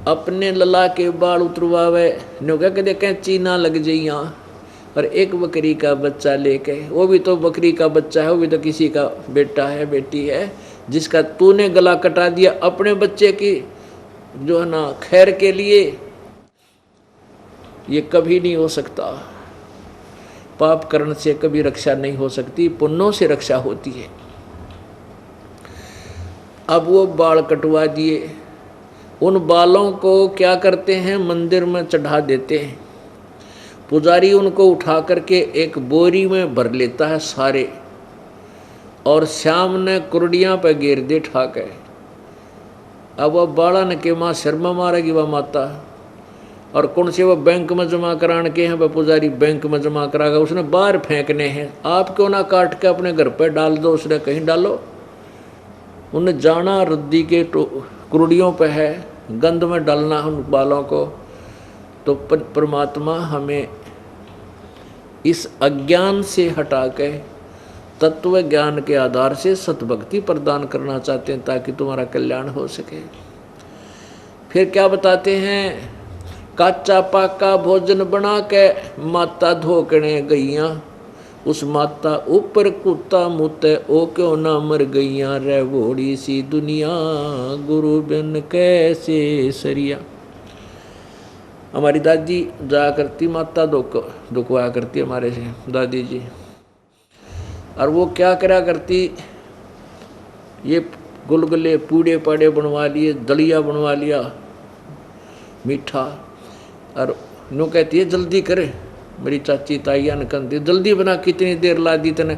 अपने लला के बाल उतरवावे, नो क्या कहते कैंची ना लग जाइया, और एक बकरी का बच्चा लेके, वो भी तो बकरी का बच्चा है, वो भी तो किसी का बेटा है बेटी है, जिसका तूने गला कटा दिया अपने बच्चे की जो है ना खैर के लिए, ये कभी नहीं हो सकता। पाप करने से कभी रक्षा नहीं हो सकती, पुण्यों से रक्षा होती है। अब वो बाल कटवा दिए, उन बालों को क्या करते हैं, मंदिर में चढ़ा देते हैं। पुजारी उनको उठा करके एक बोरी में भर लेता है सारे, और श्याम ने कुर्डियाँ पे घेर दे ठाके। अब वह बाड़ा ने के माँ शर्मा मारेगी वह माता, और कौन से वह बैंक में जमा कराने के हैं, वह पुजारी बैंक में जमा कराएगा, उसने बाहर फेंकने हैं। आप क्यों ना काट के अपने घर पे डाल दो, उसने कहीं डालो। उन्हें जाना रद्दी के कुर्डियों पे है, गंध में डालना उन बालों को। तो परमात्मा हमें इस अज्ञान से हटा के तत्व ज्ञान के आधार से सतभक्ति प्रदान करना चाहते हैं, ताकि तुम्हारा कल्याण हो सके। फिर क्या बताते हैं, काचा पाका भोजन बना के माता धोकने गईयां, उस माता ऊपर कुत्ता मुते ओ क्यों ना मर गईयां, रे भोड़ी सी दुनिया गुरु बिन कैसे सरिया। हमारी दादी जाया करती, माता दुखवाया करती हमारे से दादी जी, और वो क्या करा करती, ये गुलगुले पूड़े पाड़े बनवा लिए, दलिया बनवा लिया मीठा, और नो कहती है जल्दी करे, मेरी चाची ताइया ने कहती जल्दी बना, कितनी देर ला दी तने।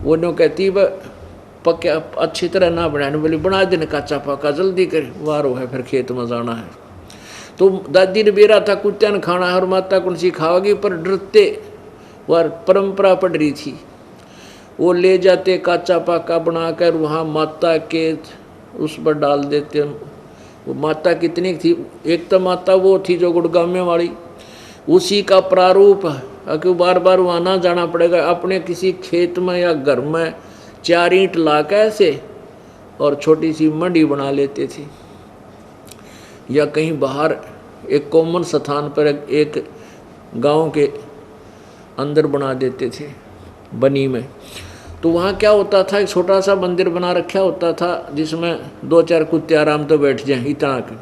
वो नो कहती वह पक्या अच्छी तरह ना बनाने, बोली बना देने काचा पाका जल्दी करे, वारो है फिर खेत में जाना है। तो दादी ने बेरा था कुत्त्या ने खाना है, और माता कौन सी खाओगी, पर डरते वह परंपरा पड़ रही थी। वो ले जाते काचा पाका बनाकर वहाँ माता के उस पर डाल देते। वो माता कितनी थी, एक तो माता वो थी जो गुड़गामे वाली, उसी का प्रारूप है कि बार बार वहाँ ना जाना पड़ेगा। अपने किसी खेत में या घर में 4 ईंट ला के ऐसे और छोटी सी मंडी बना लेते थे, या कहीं बाहर एक कॉमन स्थान पर एक गांव के अंदर बना देते थे बनी में। तो वहाँ क्या होता था, एक छोटा सा मंदिर बना रखा होता था, जिसमें 2-4 कुत्ते आराम तो बैठ जाएं इतना के,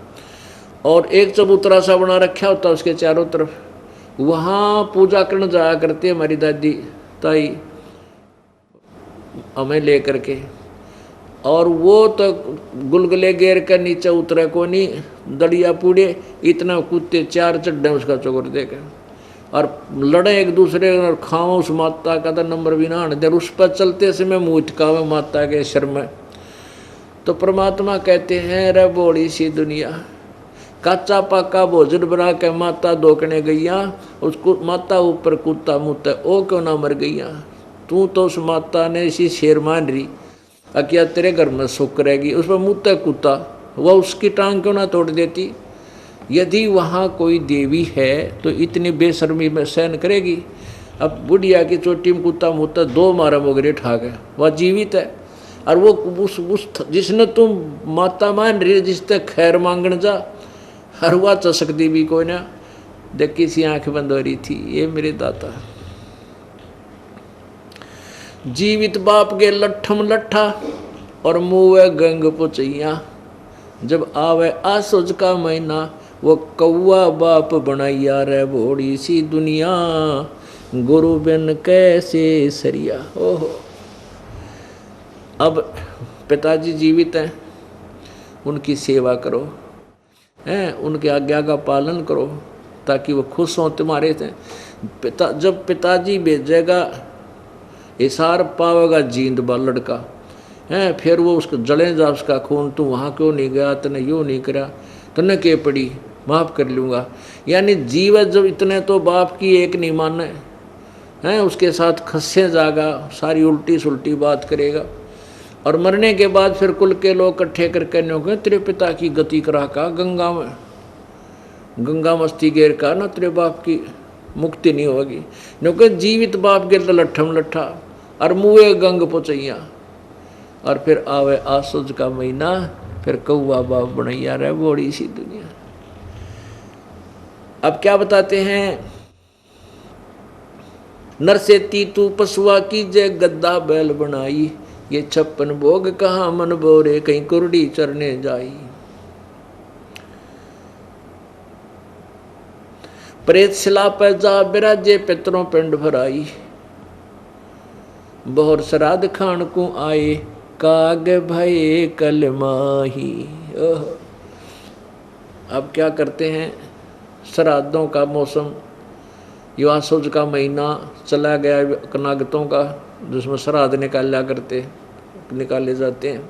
और एक चबूतरा सा बना रखा होता उसके चारों तरफ। वहाँ पूजा करने जाया करती हमारी दादी ताई हमें ले करके, और वो तो गुलगुले घेर कर नीचे उतरे को नहीं, दड़िया पूड़े इतना कुत्ते 4 चड्डे उसका चोकर देकर, और लड़े एक दूसरे और खाओ उस माता का तो नंबर भी ना आने। उस पर चलते समय मुँह इटकावे माता के शर में। तो परमात्मा कहते हैं, रे बोड़ी सी दुनिया, काचा पाका भोजन बना के माता धोकने गईया, उसको माता ऊपर कुत्ता मुँह ओ क्यों ना मर गईया। तू तो उस माता ने इसी शेर मान रही, क्या तेरे घर में सुख रहेगी, उस पर मुँह कुत्ता, वह उसकी टांग क्यों ना तोड़ देती। यदि वहाँ कोई देवी है तो इतनी बेशर्मी में सहन करेगी। अब बुढ़िया की चोटी में कुत्ता मुत्ता 2 मारा मोगरे ठाक है, वह जीवित है, और वो उस जिसने तुम माता मान रही, जिससे खैर मांगने जा, हर वह चसकती भी कोई ना, देखी सी आंख बंद हो रही थी। ये मेरे दाता जीवित बाप के लट्ठम लट्ठा और मुँह गंग पुचैया, जब आवे आसुज का महीना, वो कौआ बाप बनाइया, रे भोड़ी सी दुनिया गुरु बिन कैसे सरिया। ओहो, अब पिताजी जीवित हैं, उनकी सेवा करो, हैं उनकी आज्ञा का पालन करो, ताकि वो खुश हों तुम्हारे से। जब पिताजी भेजेगा इशार पावेगा जींद बा लड़का, हैं फिर वो उसको जड़े जा उसका खून, तू वहाँ क्यों नहीं गया, तने यूँ नहीं करा, तने के पड़ी, माफ़ कर लूँगा। यानी जीव जब इतने तो बाप की एक नहीं माने हैं, उसके साथ खस्से जागा, सारी उल्टी सुल्टी बात करेगा, और मरने के बाद फिर कुल के लोग इकट्ठे करके न्यों तेरे पिता की गति करा का गंगा में, गंगा मस्ती गेर का ना, तेरे बाप की मुक्ति नहीं होगी। न्यों जीवित बाप गिर तो लट्ठम लट्ठा और मुँह गंग पुचैया, और फिर आवे आसुज का महीना, फिर कौआ बाप बनैया, रे बोड़ी सी दुनिया। अब क्या बताते हैं, नर से तीतू पशुआ की जय गद्दा बैल बनाई, ये 56 भोग कहाँ मन बोरे, कहीं कुरडी चरने जाई। प्रेत शिला पर जा बिराजे पितरों पिंड भराई, बहुर श्राद्ध खान को आए, काग भये कल माही। अब क्या करते हैं, श्राद्धों का मौसम, युवासुज का महीना चला गया कनागतों का, जिसमें श्राद्ध निकाले जाते हैं।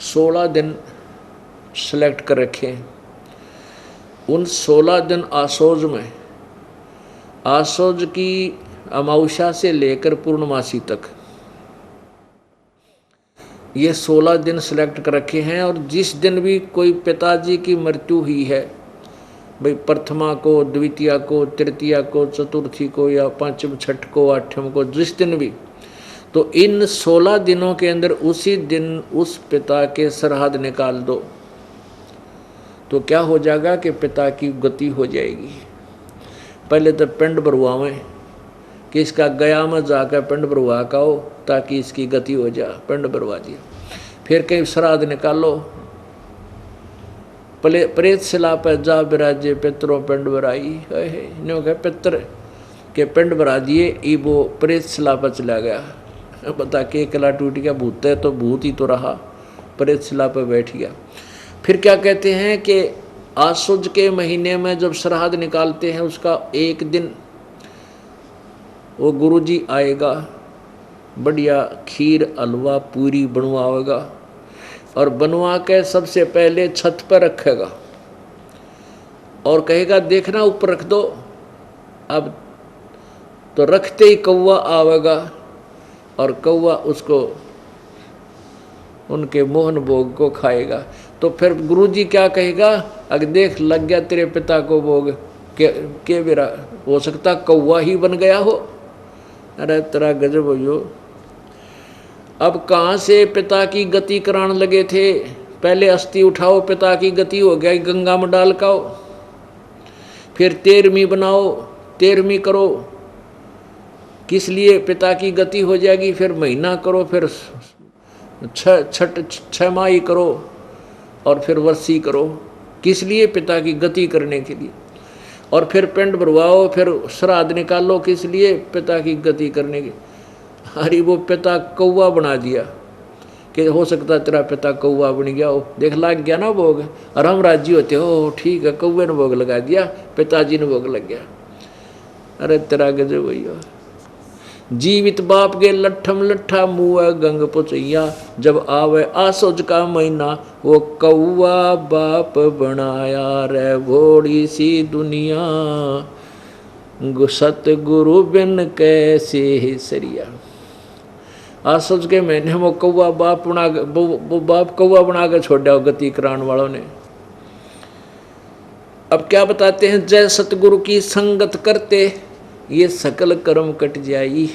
16 दिन सेलेक्ट कर रखे हैं। उन 16 दिन आसोज में, आसोज की अमावस्या से लेकर पूर्णमासी तक ये 16 दिन सेलेक्ट कर रखे हैं। और जिस दिन भी कोई पिताजी की मृत्यु हुई है, भाई प्रथमा को, द्वितीया को, तृतीया को, चतुर्थी को, या पांचम, छठ को, आठम को, जिस दिन भी, तो इन 16 दिनों के अंदर उसी दिन उस पिता के श्राद्ध निकाल दो, तो क्या हो जाएगा कि पिता की गति हो जाएगी। पहले तो पिंड भरवावें कि इसका गया में जाकर पिंड भरवा का हो, ताकि इसकी गति हो जाए, पिंड भरवा दिया। फिर कहीं श्राद्ध निकालो, प्रेत शिला पर जा बिराजे पितरों पिंड भराई, न्यों कहे पितर के पिंड भरा दिए, ई वो प्रेत शिला पर चला गया। बता के कला टूट गया, भूत है तो भूत ही तो रहा, प्रेत शिला पर बैठ गया। फिर क्या कहते हैं कि आसुज के महीने में जब श्राद्ध निकालते हैं, उसका एक दिन वो गुरुजी आएगा, बढ़िया खीर हलवा पूरी बनवाएगा, और बनवा के सबसे पहले छत पर रखेगा और कहेगा देखना ऊपर रख दो। अब तो रखते ही कौवा आवेगा और कौवा उसको, उनके मोहन भोग को खाएगा। तो फिर गुरुजी क्या कहेगा, अगर देख लग गया तेरे पिता को भोग, के बेरा हो सकता कौवा ही बन गया हो। अरे तेरा गजब हो। अब कहाँ से पिता की गति कराने लगे थे, पहले अस्थि उठाओ, पिता की गति हो गया, गंगा में डाल काओ, फिर 13वीं बनाओ, 13वीं करो, किस लिए पिता की गति हो जाएगी, फिर महीना करो, फिर 6 माही करो, और फिर वर्षी करो, किस लिए, पिता की गति करने के लिए। और फिर पिंड भरवाओ, फिर श्राद्ध निकालो, किस लिए, पिता की गति करने की। अरे वो पिता कौवा बना दिया कि हो सकता तेरा पिता कौवा बन गया हो, देख लग गया ना भोग, और हम राजी होते हो ठीक है, कौवे ने भोग लगा दिया, पिताजी ने भोग लग गया। अरे तेरा गजब भैया। जीवित बाप के लट्ठम लट्ठा मुआ गंग पुचैया, जब आवे आसोज का महीना, वो कौवा बाप बनाया रे भोड़ी सी दुनिया, सतगुरु बिन कैसे सरिया। आसोज के महीने में कौवा बाप बना, वो बाप कौवा बना कर छोड़ दिया गति करान वालों ने। अब क्या बताते हैं, जय सतगुरु की संगत करते, ये सकल कर्म कट जाई।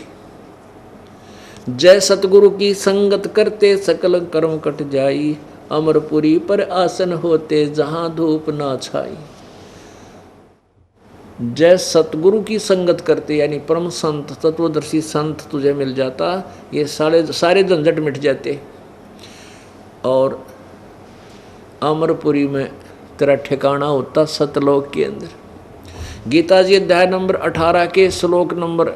जय सतगुरु की संगत करते, सकल कर्म कट जाई, अमरपुरी पर आसन होते, जहां धूप ना छाई। जय सतगुरु की संगत करते, यानी परम संत तत्वदर्शी संत तुझे मिल जाता, ये सारे झंझट मिट जाते, और अमरपुरी में तेरा ठिकाना होता सतलोक के अंदर। गीता जी अध्याय नंबर 18 के श्लोक नंबर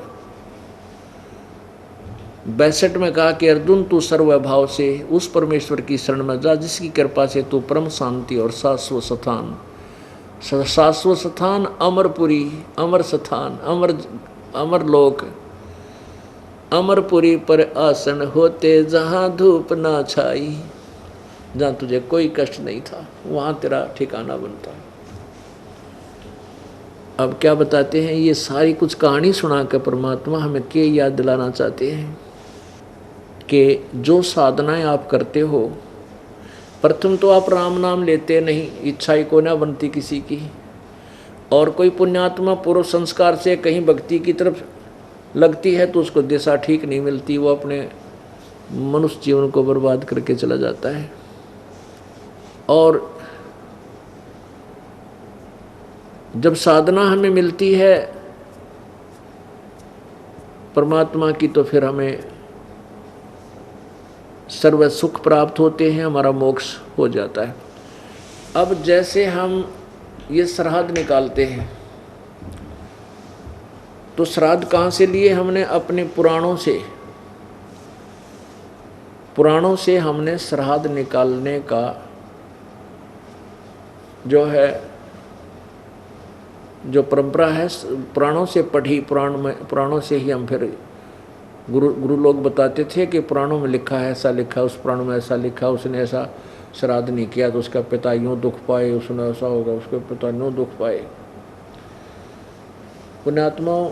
62 में कहा कि अर्जुन तू सर्वभाव से उस परमेश्वर की शरण में जा, जिसकी कृपा से तू परम शांति और शाश्वत स्थान अमरपुरी, अमर स्थान, अमर लोक, अमरपुरी पर आसन होते, जहाँ धूप ना छाई, जहाँ तुझे कोई कष्ट नहीं था, वहाँ तेरा ठिकाना बनता है। अब क्या बताते हैं, ये सारी कुछ कहानी सुनाकर परमात्मा हमें क्या याद दिलाना चाहते हैं कि जो साधनाएं आप करते हो, प्रथम तो आप राम नाम लेते नहीं, इच्छा ही को ना बनती किसी की, और कोई पुण्यात्मा पूर्व संस्कार से कहीं भक्ति की तरफ लगती है तो उसको दिशा ठीक नहीं मिलती, वो अपने मनुष्य जीवन को बर्बाद करके चला जाता है। और जब साधना हमें मिलती है परमात्मा की, तो फिर हमें सर्व सुख प्राप्त होते हैं, हमारा मोक्ष हो जाता है। अब जैसे हम ये श्राद्ध निकालते हैं, तो श्राद्ध कहाँ से लिए हमने? अपने पुराणों से हमने श्राद्ध निकालने का जो है, जो परंपरा है, पुराणों से पढ़ी, पुराणों से ही हम फिर गुरु लोग बताते थे कि पुराणों में लिखा है, ऐसा लिखा, उस पुराण में ऐसा लिखा, उसने ऐसा श्राद्ध नहीं किया तो उसका पिता यूँ दुख पाए, उसने ऐसा होगा, उसके पिता यूँ दुख पाए। पुण्यात्माओं,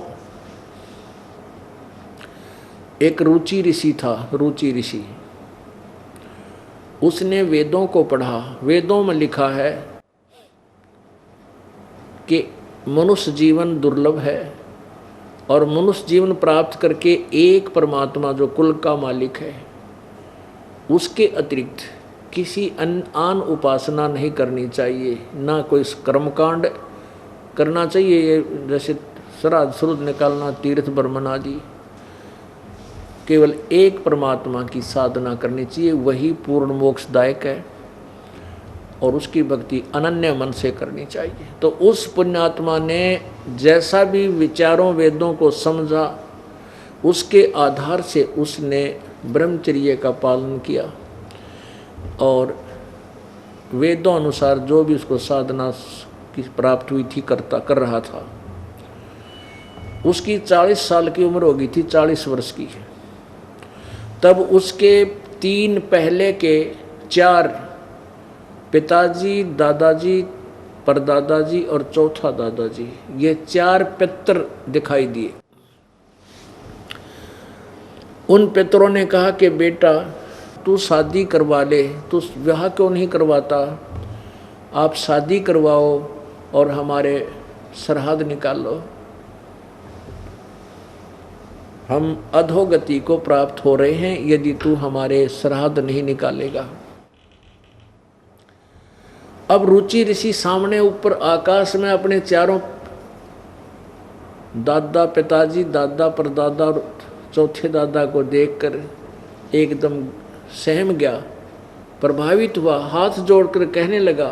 एक रुचि ऋषि था, रुचि ऋषि, उसने वेदों को पढ़ा। वेदों में लिखा है कि मनुष्य जीवन दुर्लभ है और मनुष्य जीवन प्राप्त करके एक परमात्मा जो कुल का मालिक है, उसके अतिरिक्त किसी आन उपासना नहीं करनी चाहिए, ना कोई कर्मकांड करना चाहिए, जैसे श्राद्ध शुद्ध निकालना, तीर्थ बर्मन आदि। केवल एक परमात्मा की साधना करनी चाहिए, वही पूर्ण मोक्षदायक है और उसकी भक्ति अनन्य मन से करनी चाहिए। तो उस पुण्यात्मा ने जैसा भी विचारों वेदों को समझा, उसके आधार से उसने ब्रह्मचर्य का पालन किया और वेदों अनुसार जो भी उसको साधना की प्राप्त हुई थी कर रहा था। उसकी 40 साल की उम्र हो गई थी, 40 वर्ष की। तब उसके 3 पहले के 4 पिताजी, दादाजी, परदादाजी और चौथा दादाजी, ये 4 पितर दिखाई दिए। उन पितरों ने कहा कि बेटा तू शादी करवा ले, तू विवाह क्यों नहीं करवाता, आप शादी करवाओ और हमारे श्राद्ध निकालो, हम अधोगति को प्राप्त हो रहे हैं यदि तू हमारे श्राद्ध नहीं निकालेगा। अब रुचि ऋषि सामने ऊपर आकाश में अपने 4 दादा, पिताजी, दादा, परदादा और चौथे दादा को देखकर एकदम सहम गया, प्रभावित हुआ, हाथ जोड़कर कहने लगा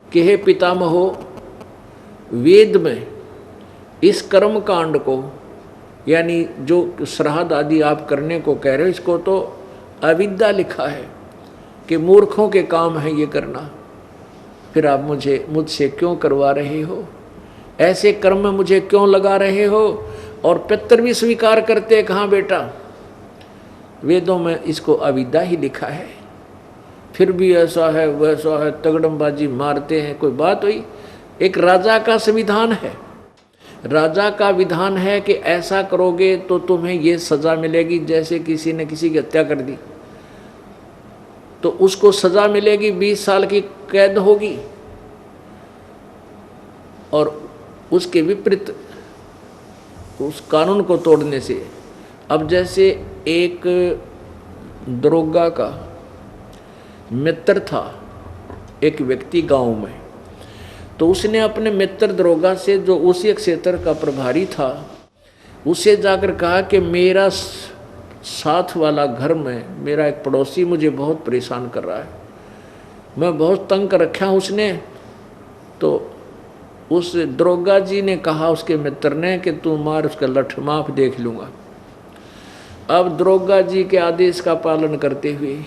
कि हे पितामहो, वेद में इस कर्म कांड को, यानी जो श्राद्ध आदि आप करने को कह रहे हो, इसको तो अविद्या लिखा है कि मूर्खों के काम है ये करना, फिर आप मुझसे क्यों करवा रहे हो, ऐसे कर्म में मुझे क्यों लगा रहे हो? और पितर भी स्वीकार करते, कहाँ बेटा, वेदों में इसको अविद्या ही लिखा है, फिर भी ऐसा है वैसा है, तगड़मबाजी मारते हैं। कोई बात हुई? एक राजा का संविधान है, राजा का विधान है कि ऐसा करोगे तो तुम्हें ये सजा मिलेगी। जैसे किसी ने किसी की हत्या कर दी तो उसको सजा मिलेगी, 20 साल की कैद होगी, और उसके विपरीत उस कानून को तोड़ने से। अब जैसे एक दरोगा का मित्र था, एक व्यक्ति गांव में, तो उसने अपने मित्र दरोगा से, जो उसी क्षेत्र का प्रभारी था, उसे जाकर कहा कि मेरा साथ वाला घर में मेरा एक पड़ोसी मुझे बहुत परेशान कर रहा है, मैं बहुत तंग कर रखा हूँ उसने। तो उस दरोगा जी ने कहा उसके मित्र ने कि तू मार उसका लठ, माफ देख लूँगा। अब दरोगा जी के आदेश का पालन करते हुए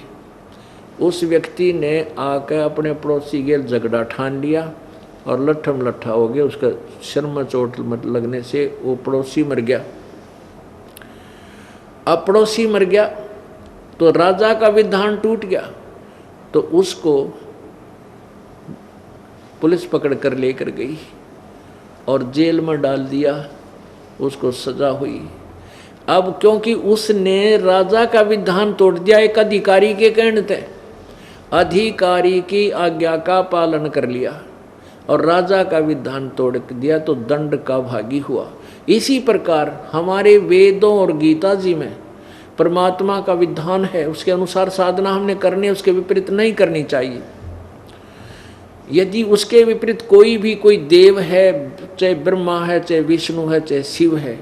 उस व्यक्ति ने आकर अपने पड़ोसी के झगड़ा ठान लिया और लट्ठम लट्ठा हो गया। उसका सिर में चोट लगने से वो पड़ोसी मर गया। अब पड़ोसी मर गया तो राजा का विधान टूट गया, तो उसको पुलिस पकड़ कर लेकर गई और जेल में डाल दिया, उसको सजा हुई। अब क्योंकि उसने राजा का विधान तोड़ दिया, एक अधिकारी के कहने थे, अधिकारी की आज्ञा का पालन कर लिया और राजा का विधान तोड़ दिया, तो दंड का भागी हुआ। इसी प्रकार हमारे वेदों और गीता जी में परमात्मा का विधान है, उसके अनुसार साधना हमने करनी है, उसके विपरीत नहीं करनी चाहिए। यदि उसके विपरीत कोई देव है, चाहे ब्रह्मा है, चाहे विष्णु है, चाहे शिव है,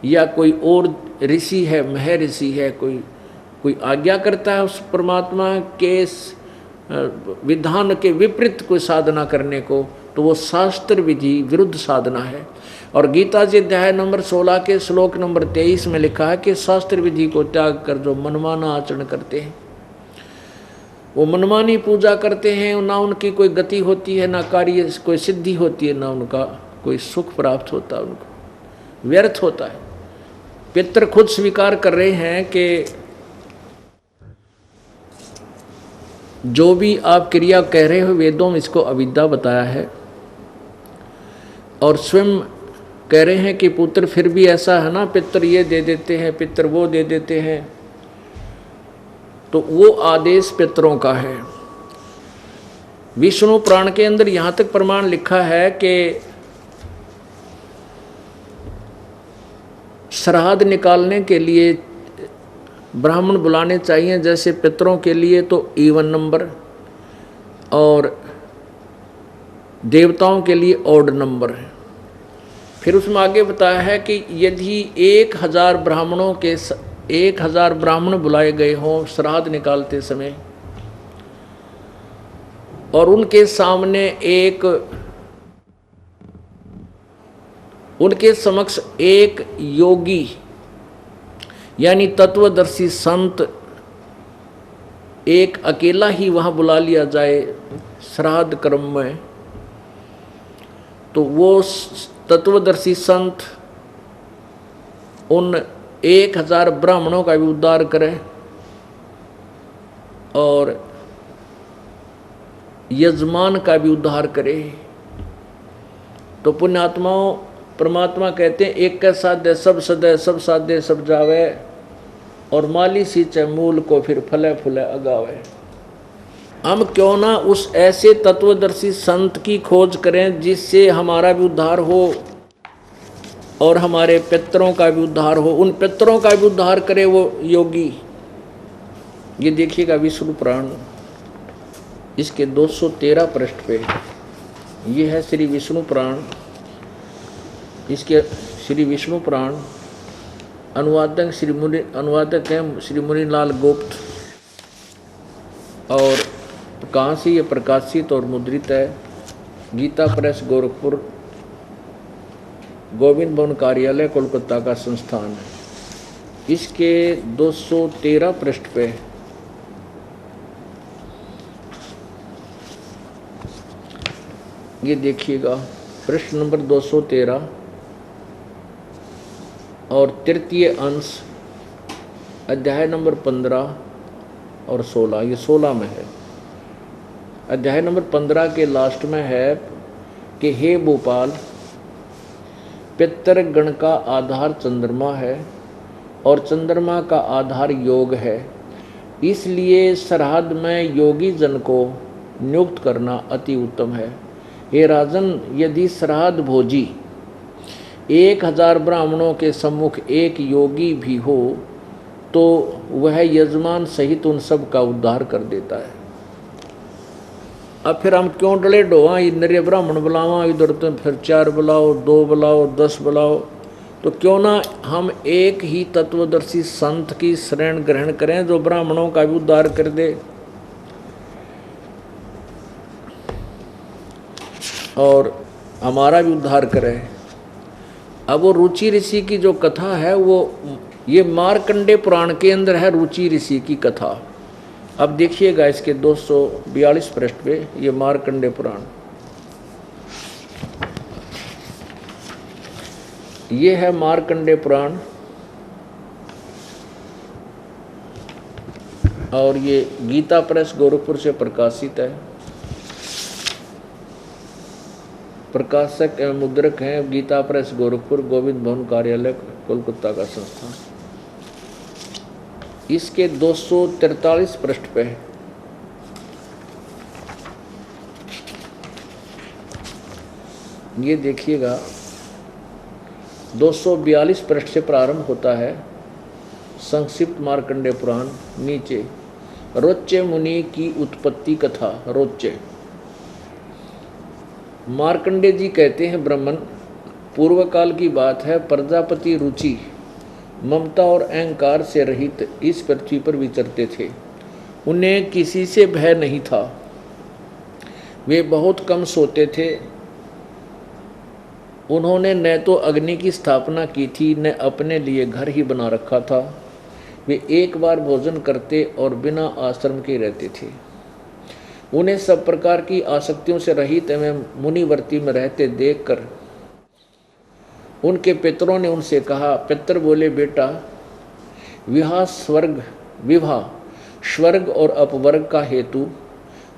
या कोई और ऋषि है, महर्षि है, कोई आज्ञा करता है उस परमात्मा के विधान के विपरीत कोई साधना करने को, तो वो शास्त्र विधि विरुद्ध साधना है। और गीता जी अध्याय नंबर 16 के श्लोक नंबर 23 में लिखा है कि शास्त्र विधि को त्याग कर जो मनमाना आचरण करते हैं, वो मनमानी पूजा करते हैं, ना उनकी कोई गति होती है, ना कार्य कोई सिद्धि होती है, ना उनका कोई सुख प्राप्त होता है, उनको व्यर्थ होता है। पितर खुद स्वीकार कर रहे हैं कि जो भी आप क्रिया कह रहे हो वेदों में इसको अविद्या बताया है, और स्वयं कह रहे हैं कि पुत्र फिर भी ऐसा है ना, पितर ये दे देते हैं, पितर वो दे देते हैं, तो वो आदेश पितरों का है। विष्णु पुराण के अंदर यहाँ तक प्रमाण लिखा है कि श्राद्ध निकालने के लिए ब्राह्मण बुलाने चाहिए, जैसे पितरों के लिए तो इवन नंबर और देवताओं के लिए ऑड नंबर है। फिर उसमें आगे बताया है कि यदि 1000 ब्राह्मण बुलाए गए हों श्राद्ध निकालते समय, और उनके सामने उनके समक्ष एक योगी यानी तत्वदर्शी संत एक अकेला ही वहां बुला लिया जाए श्राद्ध कर्म में, तो वो तत्वदर्शी संत उन 1000 ब्राह्मणों का भी उद्धार करे और यजमान का भी उद्धार करे। तो पुण्यात्माओं, परमात्मा कहते हैं एक का साध्य सब सदय, सब साध्य सब जावे, और माली सींचे मूल को फिर फले फूले अगावे। हम क्यों ना उस ऐसे तत्वदर्शी संत की खोज करें जिससे हमारा भी उद्धार हो और हमारे पितरों का भी उद्धार हो, उन पितरों का भी उद्धार करे वो योगी। ये देखिएगा विष्णु पुराण, इसके 213 पृष्ठ पे ये है श्री विष्णु पुराण। इसके श्री विष्णु पुराण अनुवादक हैं श्री मुनिलाल गुप्त, और कहाँ से ये प्रकाशित और मुद्रित है? गीता प्रेस गोरखपुर, गोविंद भवन कार्यालय कोलकाता का संस्थान है। इसके 213 पृष्ठ पे ये देखिएगा, पृष्ठ नंबर 213 और तृतीय अंश, अध्याय नंबर 15 और 16, ये 16 में है। अध्याय नंबर 15 के लास्ट में है कि हे भोपाल, पितृगण का आधार चंद्रमा है और चंद्रमा का आधार योग है, इसलिए श्राद्ध में योगी जन को नियुक्त करना अति उत्तम है। हे राजन, यदि श्राद्ध भोजी 1000 ब्राह्मणों के सम्मुख एक योगी भी हो तो वह यजमान सहित उन सब का उद्धार कर देता है। अब फिर हम क्यों डले डोआ, इधर ब्राह्मण बुलावा, इधर तो फिर 4 बुलाओ, 2 बुलाओ, 10 बुलाओ, तो क्यों ना हम एक ही तत्वदर्शी संत की शरण ग्रहण करें जो ब्राह्मणों का भी उद्धार कर दे और हमारा भी उद्धार करे। अब वो रुचि ऋषि की जो कथा है वो ये मार्कंडे पुराण के अंदर है, रुचि ऋषि की कथा। अब देखिएगा इसके 242 पृष्ठ पे ये मार्कंडे पुराण, ये है मार्कंडे पुराण, और ये गीता प्रेस गोरखपुर से प्रकाशित है। प्रकाशक एवं मुद्रक हैं गीता प्रेस गोरखपुर, गोविंद भवन कार्यालय कोलकाता का संस्थान। इसके 243 पृष्ठ पे है, ये देखिएगा 242 पृष्ठ से प्रारंभ होता है संक्षिप्त मार्कंडे पुराण। नीचे रोच्य मुनि की उत्पत्ति कथा, रोच्य मार्कंडे जी कहते हैं, ब्राह्मण पूर्व काल की बात है, प्रजापति रुचि ममता और अहंकार से रहित इस पृथ्वी पर विचरते थे। उन्हें किसी से भय नहीं था, वे बहुत कम सोते थे। उन्होंने न तो अग्नि की स्थापना की थी, न अपने लिए घर ही बना रखा था। वे एक बार भोजन करते और बिना आश्रम के रहते थे। उन्हें सब प्रकार की आसक्तियों से रहित एवं मुनिवर्ती में रहते देखकर उनके पितरों ने उनसे कहा। पितर बोले, बेटा विवाह स्वर्ग और अपवर्ग का हेतु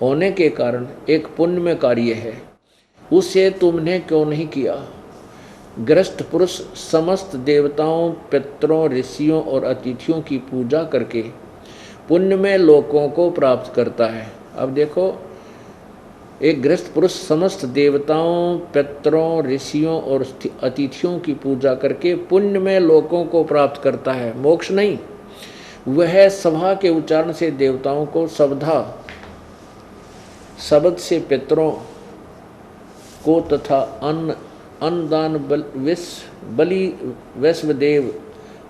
होने के कारण एक पुण्यमय कार्य है, उसे तुमने क्यों नहीं किया? गृहस्थ पुरुष समस्त देवताओं, पितरों, ऋषियों और अतिथियों की पूजा करके पुण्यमय लोकों को प्राप्त करता है। अब देखो, एक गृहस्थ पुरुष समस्त देवताओं, पितरों, ऋषियों और अतिथियों की पूजा करके पुण्यमय लोकों को प्राप्त करता है, मोक्ष नहीं। वह सभा के उच्चारण से देवताओं को सवधा, शब्द से पितरों को तथा अन्नदान बलि वैश्वदेव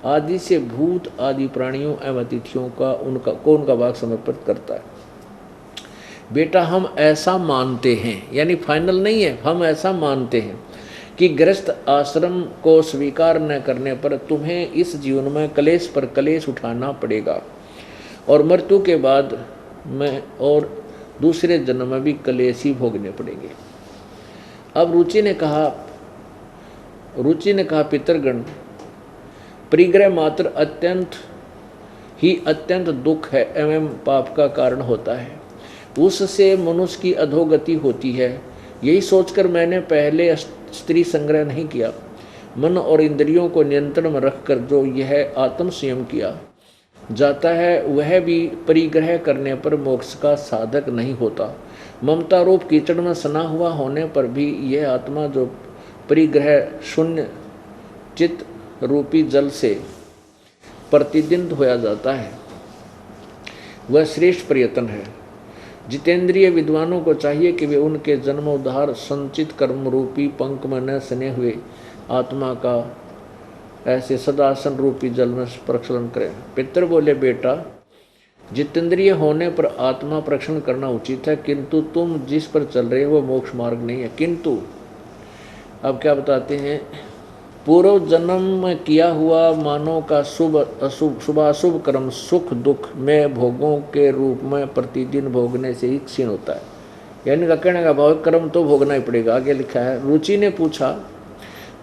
आदि से भूत आदि प्राणियों एवं अतिथियों का उनका भाग समर्पित करता है। बेटा हम ऐसा मानते हैं, यानी फाइनल नहीं है, हम ऐसा मानते हैं कि गृहस्थ आश्रम को स्वीकार न करने पर तुम्हें इस जीवन में कलेश पर कलेश उठाना पड़ेगा और मृत्यु के बाद में और दूसरे जन्म में भी कलेश ही भोगने पड़ेंगे। अब रुचि ने कहा, पितरगण, परिग्रह मात्र अत्यंत दुख है एवं पाप का कारण होता है, उससे मनुष्य की अधोगति होती है। यही सोचकर मैंने पहले स्त्री संग्रह नहीं किया। मन और इंद्रियों को नियंत्रण में रखकर जो यह आत्म संयम किया जाता है, वह भी परिग्रह करने पर मोक्ष का साधक नहीं होता। ममता रूप कीचड़ में सना हुआ होने पर भी यह आत्मा जो परिग्रह शून्य चित्त रूपी जल से प्रतिदिन धोया जाता है, वह श्रेष्ठ प्रयत्न है। जितेंद्रिय विद्वानों को चाहिए कि वे उनके जन्मोद्धार संचित कर्म रूपी पंख में न सने हुए आत्मा का ऐसे सदासन रूपी जल में प्रक्षालन करें। पितर बोले, बेटा जितेंद्रिय होने पर आत्मा प्रक्षालन करना उचित है, किंतु तुम जिस पर चल रहे हो वो मोक्ष मार्ग नहीं है। किंतु अब क्या बताते हैं, पूर्व जन्म में किया हुआ मानव का शुभाशुभ कर्म सुख दुख में भोगों के रूप में प्रतिदिन भोगने से ही क्षीण होता है। यानी का कहने का भाव कर्म तो भोगना ही पड़ेगा। आगे लिखा है, रुचि ने पूछा,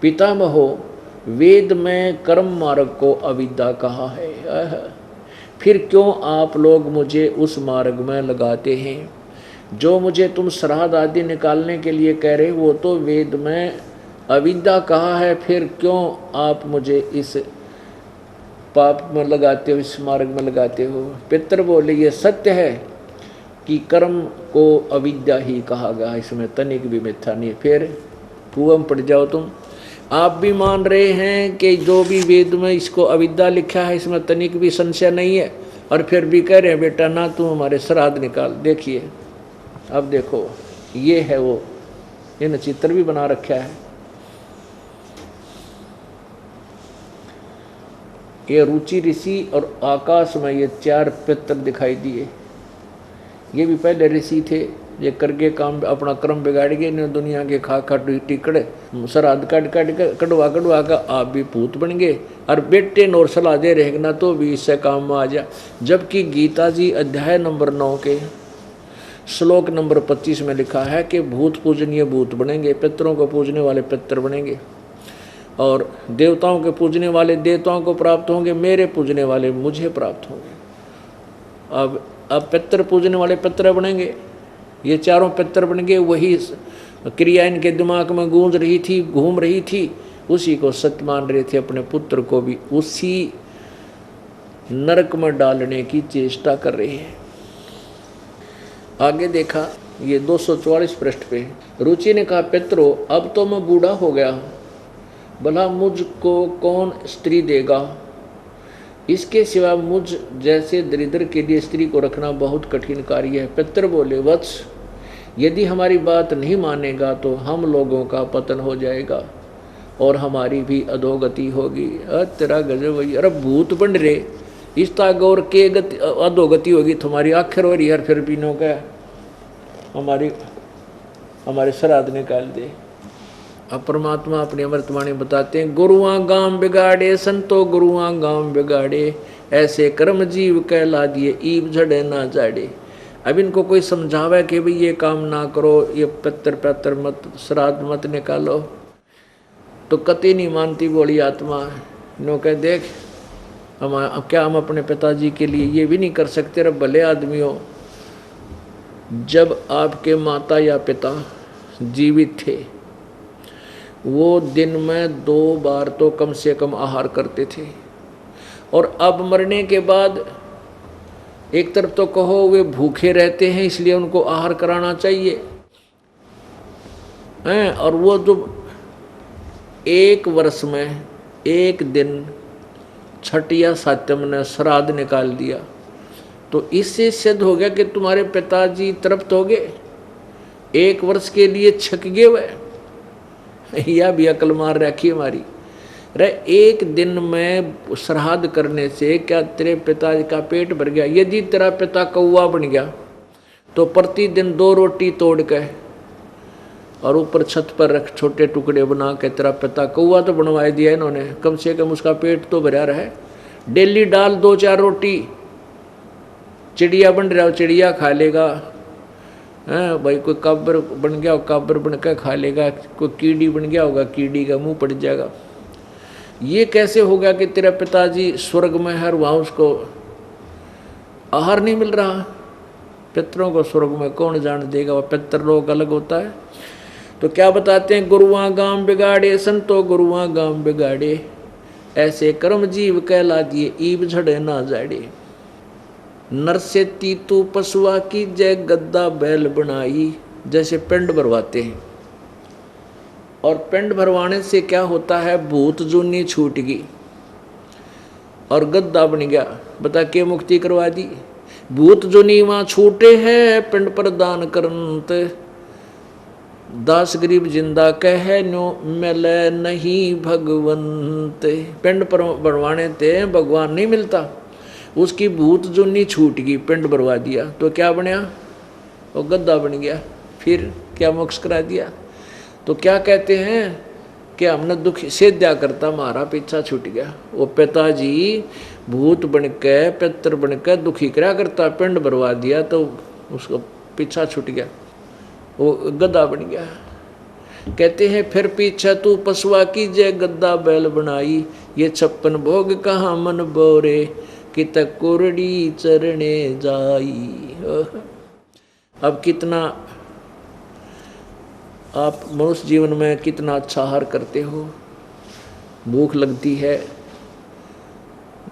पितामहो, वेद में कर्म मार्ग को अविद्या कहा है, फिर क्यों आप लोग मुझे उस मार्ग में लगाते हैं? जो मुझे तुम श्राद्ध आदि निकालने के लिए कह रहे हो वो तो वेद में अविद्या कहा है, फिर क्यों आप मुझे इस पाप में लगाते हो, इस मार्ग में लगाते हो? पितर बोले, ये सत्य है कि कर्म को अविद्या ही कहा गया, इसमें तनिक भी मिथ्या नहीं। फिर कुआं पड़ जाओ तुम, आप भी मान रहे हैं कि जो भी वेद में इसको अविद्या लिखा है इसमें तनिक भी संशय नहीं है, और फिर भी कह रहे हैं बेटा ना तुम हमारे श्राद्ध निकाल। देखिए अब देखो, ये है वो, इन चित्र भी बना रखा है। ये रुचि ऋषि और आकाश में ये 4 पितर दिखाई दिए। ये भी पहले ऋषि थे, ये करके काम अपना क्रम बिगाड़ गए ने, दुनिया के खा टिकड़े श्राद्ध कटवा का आप भी भूत बन गए, और बेटे नोर सलाह दे रहेगा ना तो भी इससे काम में आ जा। जबकि गीता जी अध्याय नंबर 9 के श्लोक नंबर 25 में लिखा है कि भूत पूजनीय भूत बनेंगे, पितरों को पूजने वाले पितर बनेंगे, और देवताओं के पूजने वाले देवताओं को प्राप्त होंगे, मेरे पूजने वाले मुझे प्राप्त होंगे। अब पितर पूजने वाले पितर बनेंगे, ये 4 पितर बन गए। वही क्रिया इनके दिमाग में गूंज रही थी, घूम रही थी, उसी को सत्य मान रहे थे। अपने पुत्र को भी उसी नरक में डालने की चेष्टा कर रहे हैं। आगे देखा, ये 244 पृष्ठ पे रुचि ने कहा, पितरों अब तो मैं बूढ़ा हो गया, भला मुझको कौन स्त्री देगा? इसके सिवा मुझ जैसे दरिद्र के लिए स्त्री को रखना बहुत कठिन कार्य है। पितर बोले, वत्स यदि हमारी बात नहीं मानेगा तो हम लोगों का पतन हो जाएगा और हमारी भी अधोगति होगी। तेरा गजब भैया, अरे भूत बन रे, इस तागौर के गति अधोगति होगी, तुम्हारी आखिर हो रही है, फिर पीनो का हमारे श्राद्ध निकाल दे। अब परमात्मा अपनी अमृतवाणी बताते हैं, गुरुआ गांव बिगाड़े संतो गुरुआ गांव बिगाड़े, ऐसे कर्म जीव कहला दिए ईब झड़े ना जाड़े। अब इनको कोई समझावे कि भाई ये काम ना करो, ये पत्थर मत श्राद्ध मत निकालो, तो कति नहीं मानती बोली आत्मा। नो कह देख हम अपने पिताजी के लिए ये भी नहीं कर सकते। रे भले आदमी हो, जब आपके माता या पिता जीवित थे वो दिन में 2 बार तो कम से कम आहार करते थे, और अब मरने के बाद एक तरफ तो कहो वे भूखे रहते हैं इसलिए उनको आहार कराना चाहिए हैं, और वो जो 1 वर्ष में 1 दिन छठ या सातम ने श्राद्ध निकाल दिया, तो इससे सिद्ध हो गया कि तुम्हारे पिताजी तृप्त हो गए, 1 वर्ष के लिए छक गए वह। या भी अकल मार रखी हमारी। रे 1 दिन में श्राद्ध करने से क्या तेरे पिताजी का पेट भर गया? यदि तेरा पिता कौवा बन गया तो प्रतिदिन 2 रोटी तोड़ के और ऊपर छत पर रख छोटे टुकड़े बना के, तेरा पिता कौवा तो बनवा दिया इन्होंने, कम से कम उसका पेट तो भरा रहे। डेली डाल 2-4 रोटी, चिड़िया बन रहा हो चिड़िया खा लेगा, हैं भाई, कोई काबर बन गया हो काबर बन के खा लेगा, कोई कीड़ी बन गया होगा कीड़ी का मुंह पड़ जाएगा। ये कैसे होगा कि तेरा पिताजी स्वर्ग में है, वहाँ उसको आहार नहीं मिल रहा? पितरों को स्वर्ग में कौन जान देगा, वह पितरलोक अलग होता है। तो क्या बताते हैं, गुरुआ गांव बिगाड़े संतो गुरुआ गांव बिगाड़े, ऐसे कर्म जीव कहला दिए ईब झड़े ना जाड़े। नर से तीतू पशुआ की जय गद्दा बैल बनाई, जैसे पिंड भरवाते हैं, और पिंड भरवाने से क्या होता है, भूत जूनी छूट गई और गद्दा बन गया। बता के मुक्ति करवा दी। भूत जूनी वहाँ छूटे हैं पिंड पर दान करंत, दास गरीब जिंदा कह नो मिले नहीं भगवंत। पिंड पर भरवाने थे भगवान नहीं मिलता, उसकी भूत जुनी छूट गई, पिंड भरवा दिया तो क्या बनया, वो गद्दा बन गया। फिर क्या मोक्ष करा दिया। तो क्या कहते हैं कि हमने दुख से दिया करता, हमारा पीछा छूट गया। वो पिताजी भूत बन के पितर बन के दुखी करा करता, पिंड भरवा दिया तो उसको पीछा छूट गया, वो गद्दा बन गया। कहते हैं फिर पीछा तू पशुआ की जय गद्दा बैल बनाई, ये 56 भोग कहाँ मन बोरे, कि तक कुरड़ी चरणे जाई। अब कितना आप मनुष्य जीवन में कितना अच्छा आहार करते हो, भूख लगती है,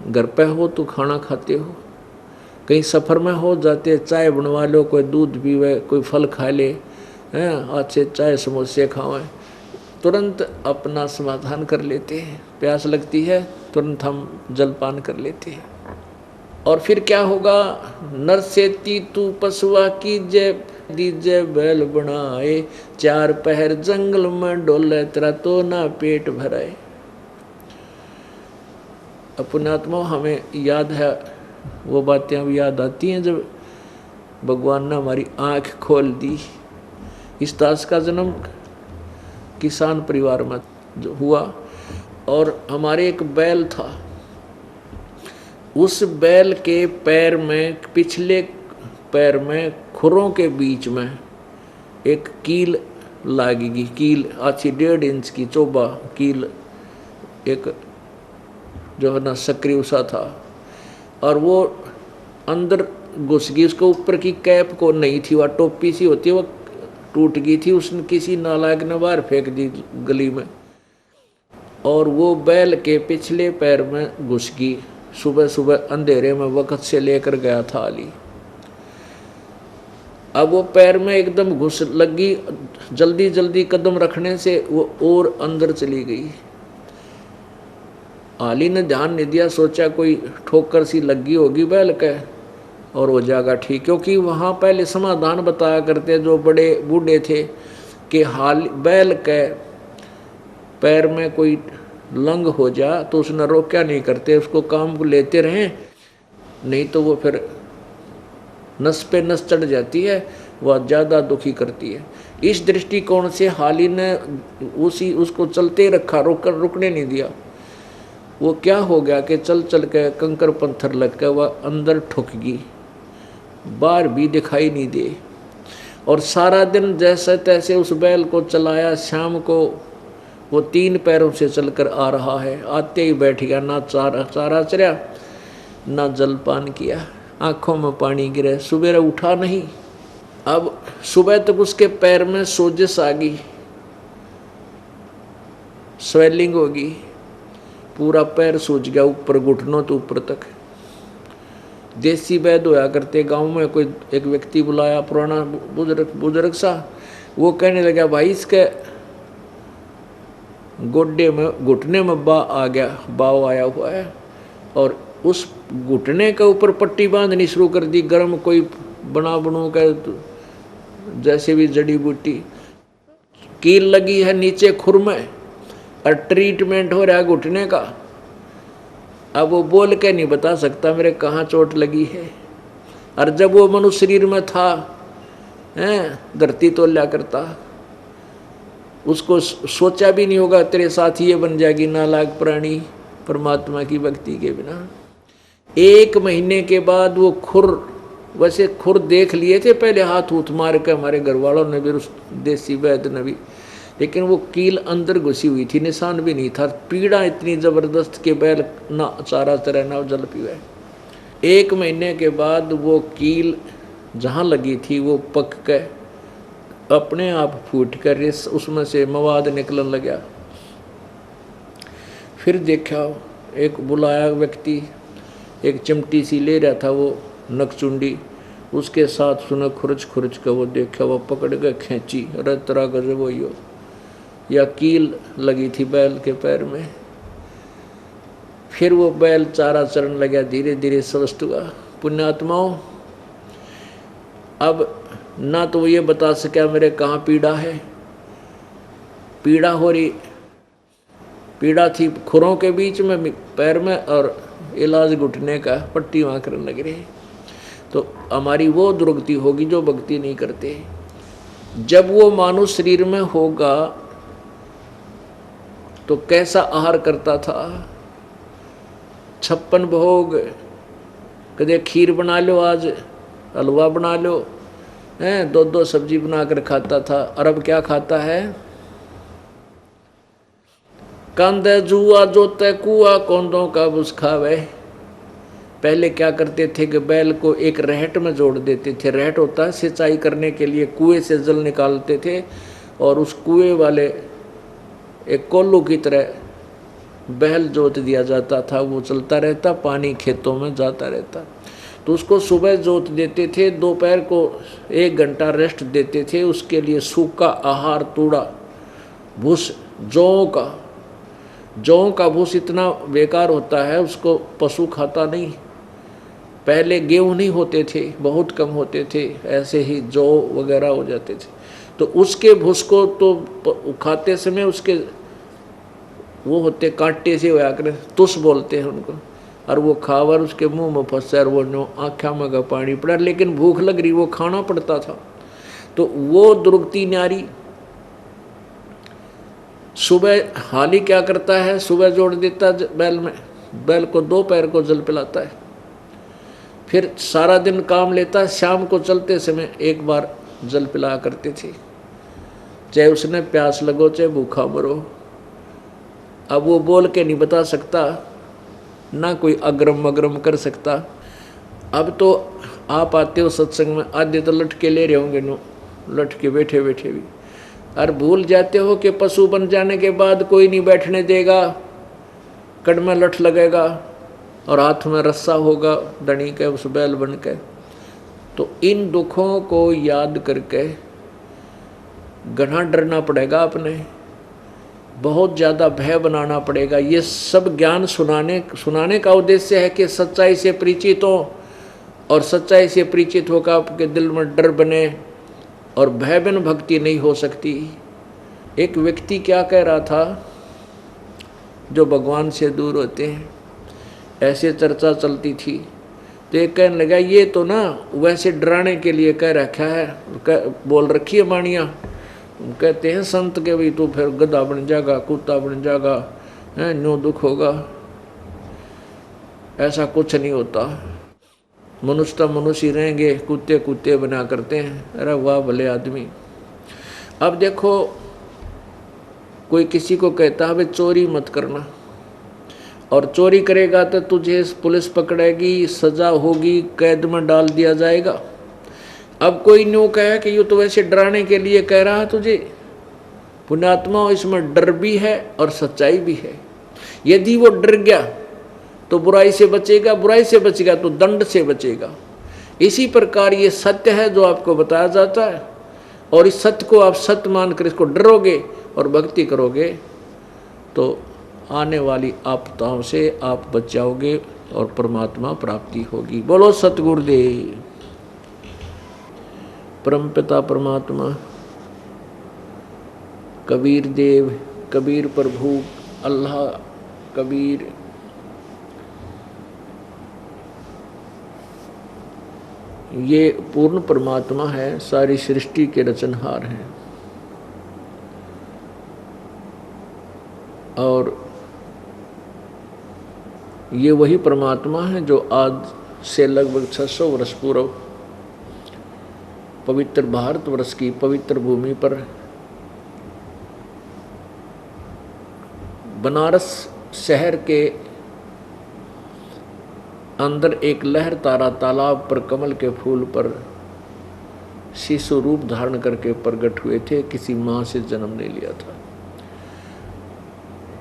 घर पे हो तो खाना खाते हो, कहीं सफ़र में हो जाते चाय बनवा लो, कोई दूध पीवे, कोई फल खा ले, हैं अच्छे चाय समोसे खाएं, तुरंत अपना समाधान कर लेते हैं। प्यास लगती है तुरंत हम जलपान कर लेते हैं। और फिर क्या होगा, नर से तीतू पशुआ की जय दीजे बैल बनाए, 4 पहर जंगल में डोले तेरा तो ना पेट भराए। पुण्यात्मा हमें याद है वो बातें अब याद आती हैं जब भगवान ने हमारी आँख खोल दी। इस दास का जन्म किसान परिवार में जो हुआ, और हमारे एक बैल था, उस बैल के पैर में, पिछले पैर में खुरों के बीच में एक कील लागेगी, कील अच्छी 1.5 इंच की चोबा कील, एक जो है ना सक्रिय सा था, और वो अंदर घुस गई। उसके ऊपर की कैप को नहीं थी, वह टोपी सी होती है, वो टूट गई थी, उसने किसी नालायक ने बाहर फेंक दी गली में, और वो बैल के पिछले पैर में घुस गई। सुबह सुबह अंधेरे में वक्त से लेकर गया था अली। अब वो पैर में एकदम घुस लगी, जल्दी जल्दी कदम रखने से वो और अंदर चली गई। आली ने ध्यान नहीं दिया, सोचा कोई ठोकर सी लगी होगी बैल के, और हो जाएगा ठीक। क्योंकि वहाँ पहले समाधान बताया करते जो बड़े बूढ़े थे कि हाल बैल के पैर में कोई लंग हो जा तो उसने रोक्या नहीं करते, उसको काम को लेते रहें, नहीं तो वो फिर नस पे नस चढ़ जाती है, वह ज़्यादा दुखी करती है। इस दृष्टिकोण से हाली ने उसको चलते रखा, रुकने नहीं दिया। वो क्या हो गया कि चल चल के कंकर पत्थर लग के वह अंदर ठुक गई, बाहर भी दिखाई नहीं दे। और सारा दिन जैसे तैसे उस बैल को चलाया। शाम को वो 3 पैरों से चलकर आ रहा है, आते ही बैठ गया, ना चारा चरया ना जलपान किया, आंखों में पानी गिरे, सुबह उठा नहीं। अब सुबह तक उसके पैर में सोजिश आ गई, स्वेलिंग होगी, पूरा पैर सूज गया ऊपर, घुटनों तो ऊपर तक। देसी वैद्य होया करते गांव में, कोई एक व्यक्ति बुलाया, पुराना बुजुर्ग सा, वो कहने लगा भाई इसके गोड्डे में, घुटने में बाव आया हुआ है, और उस घुटने के ऊपर पट्टी बांधनी शुरू कर दी, गर्म कोई बनू के जैसे भी जड़ी बूटी, कील लगी है नीचे खुर में, और ट्रीटमेंट हो रहा है घुटने का। अब वो बोल के नहीं बता सकता मेरे कहाँ चोट लगी है। और जब वो मनुष्य शरीर में था, धरती तोल्या करता, उसको सोचा भी नहीं होगा तेरे साथ ये बन जाएगी नालायक प्राणी परमात्मा की भक्ति के बिना। 1 महीने के बाद वो खुर, वैसे खुर देख लिए थे पहले, हाथ उठ मार के हमारे घर वालों ने भी, उस देसी वैद्य ने भी, लेकिन वो कील अंदर घुसी हुई थी, निशान भी नहीं था। पीड़ा इतनी जबरदस्त के बैल ना चारा चरा ना जल पीवे। 1 महीने के बाद वो कील जहाँ लगी थी वो पक के अपने आप फूट कर उसमें से मवाद निकलने लगा। फिर देखा एक बुलाया व्यक्ति, एक चिमटी सी ले रहा था वो नकचुंडी, उसके साथ सुना खुरच कर वो देखा, वो पकड़ के खींची, अरे तरह गजब वही हो, या कील लगी थी बैल के पैर में। फिर वो बैल चारा चरण लगा, धीरे धीरे स्वस्थ हुआ। पुण्यात्माओं, अब ना तो वो ये बता सका मेरे कहाँ पीड़ा है, पीड़ा हो रही, पीड़ा थी खुरों के बीच में पैर में, और इलाज घुटने का, पट्टी वहाँ करने लग रही। तो हमारी वो दुर्गति होगी जो भक्ति नहीं करते। जब वो मानव शरीर में होगा तो कैसा आहार करता था, 56 भोग, कदे खीर बना लो, आज हलवा बना लो, 2 सब्जी बनाकर खाता था। और अब क्या खाता है, कांदे जुआ जोते कुआ कौंदों का बुस खावे। पहले क्या करते थे कि बैल को एक रहट में जोड़ देते थे, रहट होता है सिंचाई करने के लिए, कुएं से जल निकालते थे, और उस कुएं वाले एक कोल्लू की तरह बैल जोत दिया जाता था, वो चलता रहता, पानी खेतों में जाता रहता। तो उसको सुबह जोत देते थे, दोपहर को 1 घंटा रेस्ट देते थे, उसके लिए सूखा आहार, तूड़ा भूस, जौ का भूस इतना बेकार होता है, उसको पशु खाता नहीं। पहले गेहूँ नहीं होते थे, बहुत कम होते थे, ऐसे ही जौ वगैरह हो जाते थे, तो उसके भूस को तो खाते समय उसके वो होते कांटे से होया करे, तुस बोलते हैं उनको, और वो खावर उसके मुंह में फंसा, और वो नो आँखा में का पानी पड़ा, लेकिन भूख लग रही, वो खाना पड़ता था। तो वो दुर्गति नारी सुबह हाली क्या करता है, सुबह जोड़ देता बैल में, बैल को 2 पैर को जल पिलाता है, फिर सारा दिन काम लेता, शाम को चलते समय 1 बार जल पिलाया करते थे, चाहे उसने प्यास लगो चाहे भूखा मरो। अब वो बोल के नहीं बता सकता, ना कोई अग्रम अग्रम कर सकता। अब तो आप आते हो सत्संग में, आधे तो लटके ले रहे होंगे, नो लटके बैठे बैठे भी, और भूल जाते हो कि पशु बन जाने के बाद कोई नहीं बैठने देगा, कड़ में लठ लगेगा और हाथ में रस्सा होगा दड़ी के, उस बैल बन के। तो इन दुखों को याद करके घना डरना पड़ेगा, अपने बहुत ज़्यादा भय बनाना पड़ेगा। ये सब ज्ञान सुनाने का उद्देश्य है कि सच्चाई से परिचित हो, और सच्चाई से परिचित होकर आपके दिल में डर बने और भय बिन भक्ति नहीं हो सकती। एक व्यक्ति क्या कह रहा था जो भगवान से दूर होते हैं, ऐसे चर्चा चलती थी, तो एक कहने लगा ये तो ना वैसे डराने के लिए कह रखा है, बोल रखी है वाणियाँ। कहते हैं संत के भी तो फिर गधा बन जाएगा, कुत्ता बन जाएगा, है न्यू दुख होगा। ऐसा कुछ नहीं होता, मनुष्य तो मनुष्य ही रहेंगे, कुत्ते कुत्ते बना करते हैं। अरे वाह भले आदमी। अब देखो कोई किसी को कहता है भाई चोरी मत करना, और चोरी करेगा तो तुझे पुलिस पकड़ेगी, सजा होगी, कैद में डाल दिया जाएगा। अब कोई न्यू कहे कि ये तो वैसे डराने के लिए कह रहा है तुझे। पुण्यात्मा इसमें डर भी है और सच्चाई भी है। यदि वो डर गया तो बुराई से बचेगा, बुराई से बचेगा तो दंड से बचेगा। इसी प्रकार ये सत्य है जो आपको बताया जाता है, और इस सत्य को आप सत्य मानकर इसको डरोगे और भक्ति करोगे तो आने वाली आपदाओं से आप बच जाओगे और परमात्मा प्राप्ति होगी। बोलो सतगुरुदेव। परमपिता परमात्मा कबीर देव, कबीर प्रभु, अल्लाह, कबीर, ये पूर्ण परमात्मा है, सारी सृष्टि के रचनहार हैं। और ये वही परमात्मा है जो आज से लगभग 600 वर्ष पूर्व पवित्र भारतवर्ष की पवित्र भूमि पर बनारस शहर के अंदर एक लहर तारा तालाब पर कमल के फूल पर शिशु रूप धारण करके प्रकट हुए थे। किसी माँ से जन्म नहीं लिया था,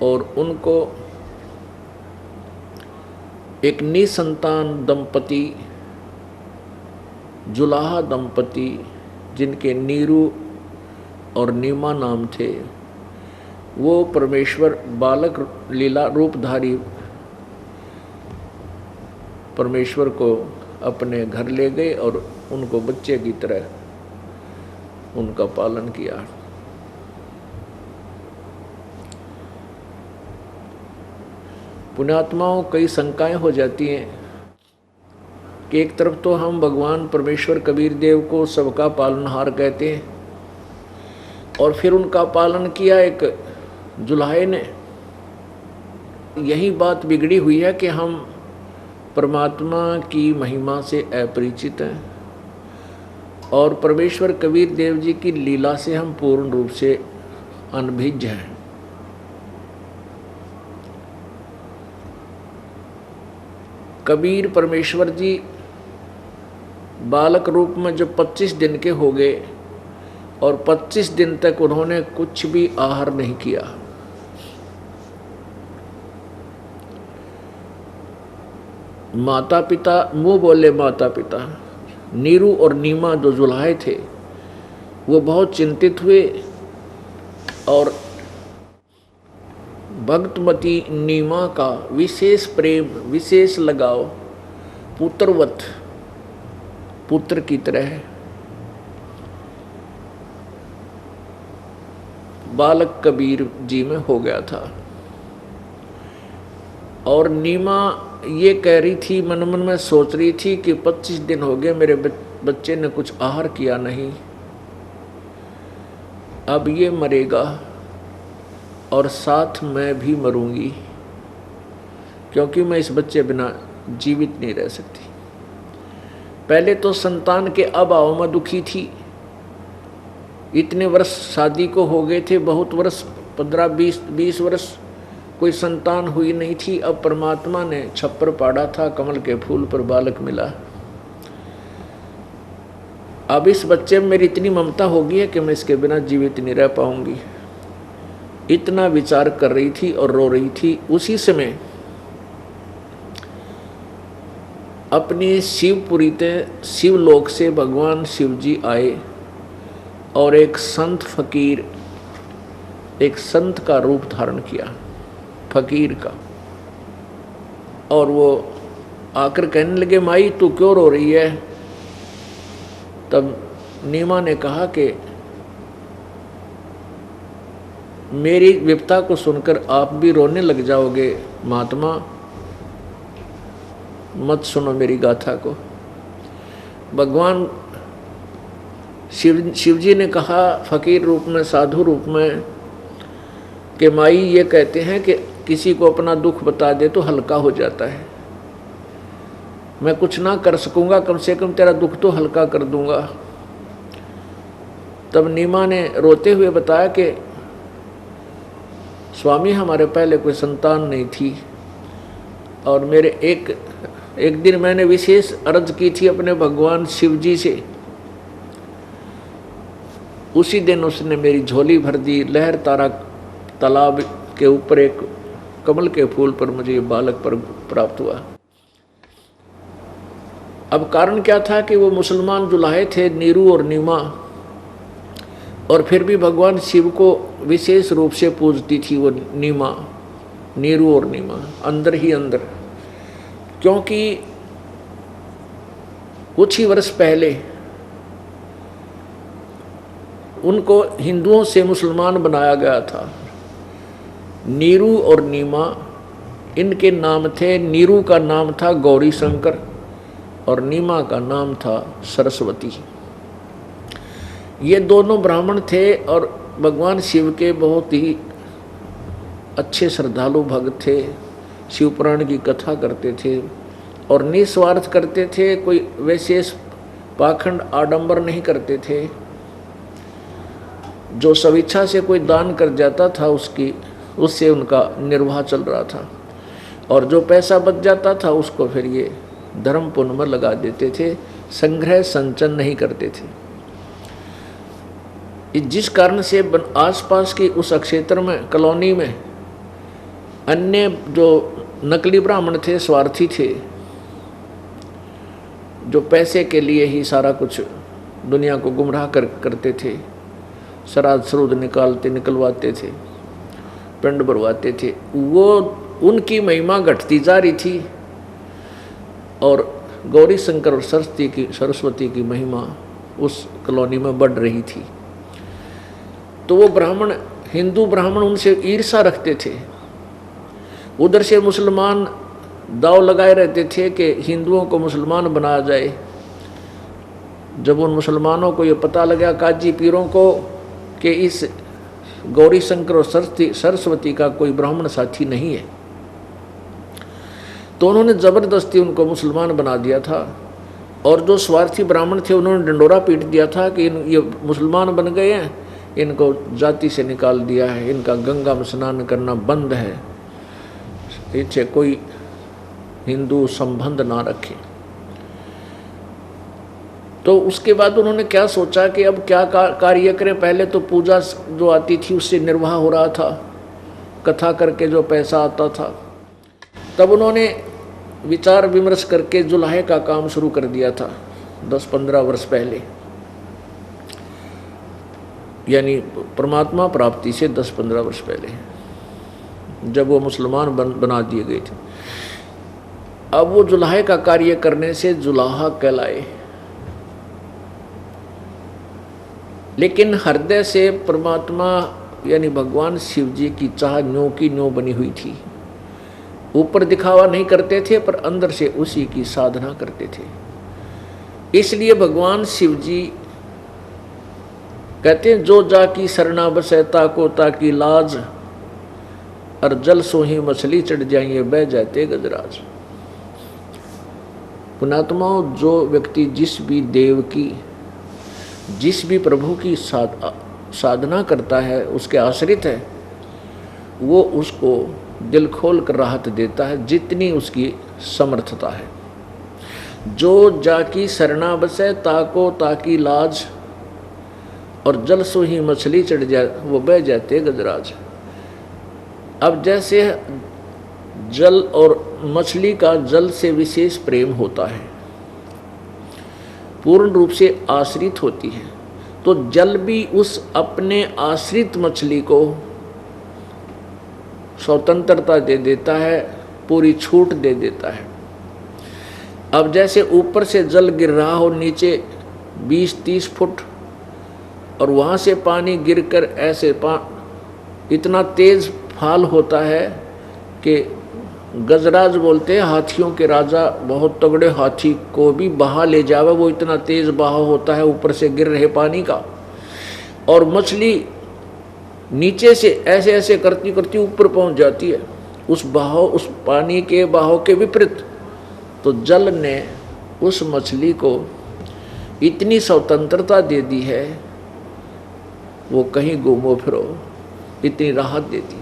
और उनको एक निसंतान दंपति, जुलाहा दंपति, जिनके नीरू और नीमा नाम थे, वो परमेश्वर बालक लीला रूपधारी परमेश्वर को अपने घर ले गए और उनको बच्चे की तरह उनका पालन किया। पुण्यात्माओं कई शंकाएं हो जाती हैं कि एक तरफ तो हम भगवान परमेश्वर कबीर देव को सबका पालनहार कहते हैं, और फिर उनका पालन किया एक जुलाहे ने। यही बात बिगड़ी हुई है कि हम परमात्मा की महिमा से अपरिचित हैं, और परमेश्वर कबीर देव जी की लीला से हम पूर्ण रूप से अनभिज्ञ हैं। कबीर परमेश्वर जी बालक रूप में जो 25 दिन के हो गए, और 25 दिन तक उन्होंने कुछ भी आहार नहीं किया। माता पिता मुंह बोले माता पिता नीरू और नीमा जो जुलाहे थे वो बहुत चिंतित हुए, और भक्तमती नीमा का विशेष प्रेम, विशेष लगाव, पुत्रवत, पुत्र की तरह बालक कबीर जी में हो गया था। और नीमा ये कह रही थी, मन मन में सोच रही थी कि 25 दिन हो गए मेरे बच्चे ने कुछ आहार किया नहीं, अब ये मरेगा और साथ मैं भी मरूंगी, क्योंकि मैं इस बच्चे बिना जीवित नहीं रह सकती। पहले तो संतान के अभाव में दुखी थी, इतने वर्ष शादी को हो गए थे, बहुत वर्ष 15-20 वर्ष कोई संतान हुई नहीं थी। अब परमात्मा ने छप्पर पाड़ा था, कमल के फूल पर बालक मिला। अब इस बच्चे में मेरी इतनी ममता होगी है कि मैं इसके बिना जीवित नहीं रह पाऊंगी, इतना विचार कर रही थी और रो रही थी। उसी समय अपनी शिवपुरी से, शिवलोक से भगवान शिव जी आए और एक संत फकीर, एक संत का रूप धारण किया, फकीर का। और वो आकर कहने लगे, माई तू क्यों रो रही है? तब नीमा ने कहा कि मेरी विपदा को सुनकर आप भी रोने लग जाओगे महात्मा, मत सुनो मेरी गाथा को। भगवान शिव जी ने कहा फकीर रूप में, साधु रूप में, कि माई ये कहते हैं कि किसी को अपना दुख बता दे तो हल्का हो जाता है। मैं कुछ ना कर सकूंगा, कम से कम तेरा दुख तो हल्का कर दूंगा। तब नीमा ने रोते हुए बताया कि स्वामी हमारे पहले कोई संतान नहीं थी, और मेरे एक दिन मैंने विशेष अर्ज की थी अपने भगवान शिव जी से। उसी दिन उसने मेरी झोली भर दी। लहर तारा तालाब के ऊपर एक कमल के फूल पर मुझे ये बालक पर प्राप्त हुआ। अब कारण क्या था कि वो मुसलमान जुलाहे थे, नीरू और नीमा, और फिर भी भगवान शिव को विशेष रूप से पूजती थी वो नीमा, नीरू और नीमा, अंदर ही अंदर। क्योंकि कुछ ही वर्ष पहले उनको हिंदुओं से मुसलमान बनाया गया था। नीरू और नीमा इनके नाम थे। नीरू का नाम था गौरी शंकर और नीमा का नाम था सरस्वती। ये दोनों ब्राह्मण थे और भगवान शिव के बहुत ही अच्छे श्रद्धालु भक्त थे। शिव पुराण की कथा करते थे और निस्वार्थ करते थे, कोई विशेष पाखंड आडंबर नहीं करते थे। जो स्वेच्छा से कोई दान कर जाता था उससे उनका निर्वाह चल रहा था, और जो पैसा बच जाता था उसको फिर ये धर्म पुण्य में लगा देते थे। संग्रह संचन नहीं करते थे। जिस कारण से आसपास की उस क्षेत्र में, कॉलोनी में अन्य जो नकली ब्राह्मण थे, स्वार्थी थे, जो पैसे के लिए ही सारा कुछ दुनिया को गुमराह करते थे, श्राद्ध श्रुद्ध निकलवाते थे, पिंड भरवाते थे, वो उनकी महिमा घटती जा रही थी और गौरी शंकर और सरस्वती की महिमा उस कॉलोनी में बढ़ रही थी। तो वो ब्राह्मण, हिंदू ब्राह्मण उनसे ईर्ष्या रखते थे। उधर से मुसलमान दाव लगाए रहते थे कि हिंदुओं को मुसलमान बनाया जाए। जब उन मुसलमानों को ये पता लगा, काजी पीरों को, कि इस गौरी शंकर और सरस्वती का कोई ब्राह्मण साथी नहीं है, तो उन्होंने ज़बरदस्ती उनको मुसलमान बना दिया था। और जो स्वार्थी ब्राह्मण थे उन्होंने डंडोरा पीट दिया था कि ये मुसलमान बन गए हैं, इनको जाति से निकाल दिया है, इनका गंगा में स्नान करना बंद है, इनसे कोई हिंदू संबंध ना रखे। तो उसके बाद उन्होंने क्या सोचा कि अब क्या कार्य करें। पहले तो पूजा जो आती थी उससे निर्वाह हो रहा था, कथा करके जो पैसा आता था। तब उन्होंने विचार विमर्श करके जुलाहे का काम शुरू कर दिया था 10-15 वर्ष पहले, यानी परमात्मा प्राप्ति से 10-15 वर्ष पहले, जब वो मुसलमान बना दिए गए थे। अब वो जुलाहे का कार्य करने से जुलाहा कहलाए, लेकिन हृदय से परमात्मा यानी भगवान शिव जी की चाह न्यों की न्यों बनी हुई थी। ऊपर दिखावा नहीं करते थे पर अंदर से उसी की साधना करते थे। इसलिए भगवान शिव जी कहते हैं, जो जा की शरणा बसे ताको ताकि लाज, और जल सोही मछली चढ़ जाइए बह जाते गजराज। पुणात्माओं, जो व्यक्ति जिस भी देव की, जिस भी प्रभु की साधना करता है, उसके आश्रित है, वो उसको दिल खोल कर राहत देता है जितनी उसकी समर्थता है। जो जाकी शरणा बसे ताको ताकि लाज, और जल सो ही मछली चढ़ जाए वो बह जाते गजराज। अब जैसे जल और मछली का जल से विशेष प्रेम होता है, पूर्ण रूप से आश्रित होती है, तो जल भी उस अपने आश्रित मछली को स्वतंत्रता दे देता है, पूरी छूट दे देता है। अब जैसे ऊपर से जल गिर रहा हो नीचे 20-30 फुट, और वहाँ से पानी गिरकर ऐसे इतना तेज फाल होता है कि गजराज बोलते हैं हाथियों के राजा, बहुत तगड़े हाथी को भी बहा ले जावे, वो इतना तेज बहाव होता है ऊपर से गिर रहे पानी का। और मछली नीचे से ऐसे ऐसे करती करती ऊपर पहुंच जाती है उस बहाव, उस पानी के बहाव के विपरीत। तो जल ने उस मछली को इतनी स्वतंत्रता दे दी है, वो कहीं घूमो फिरो, इतनी राहत देती।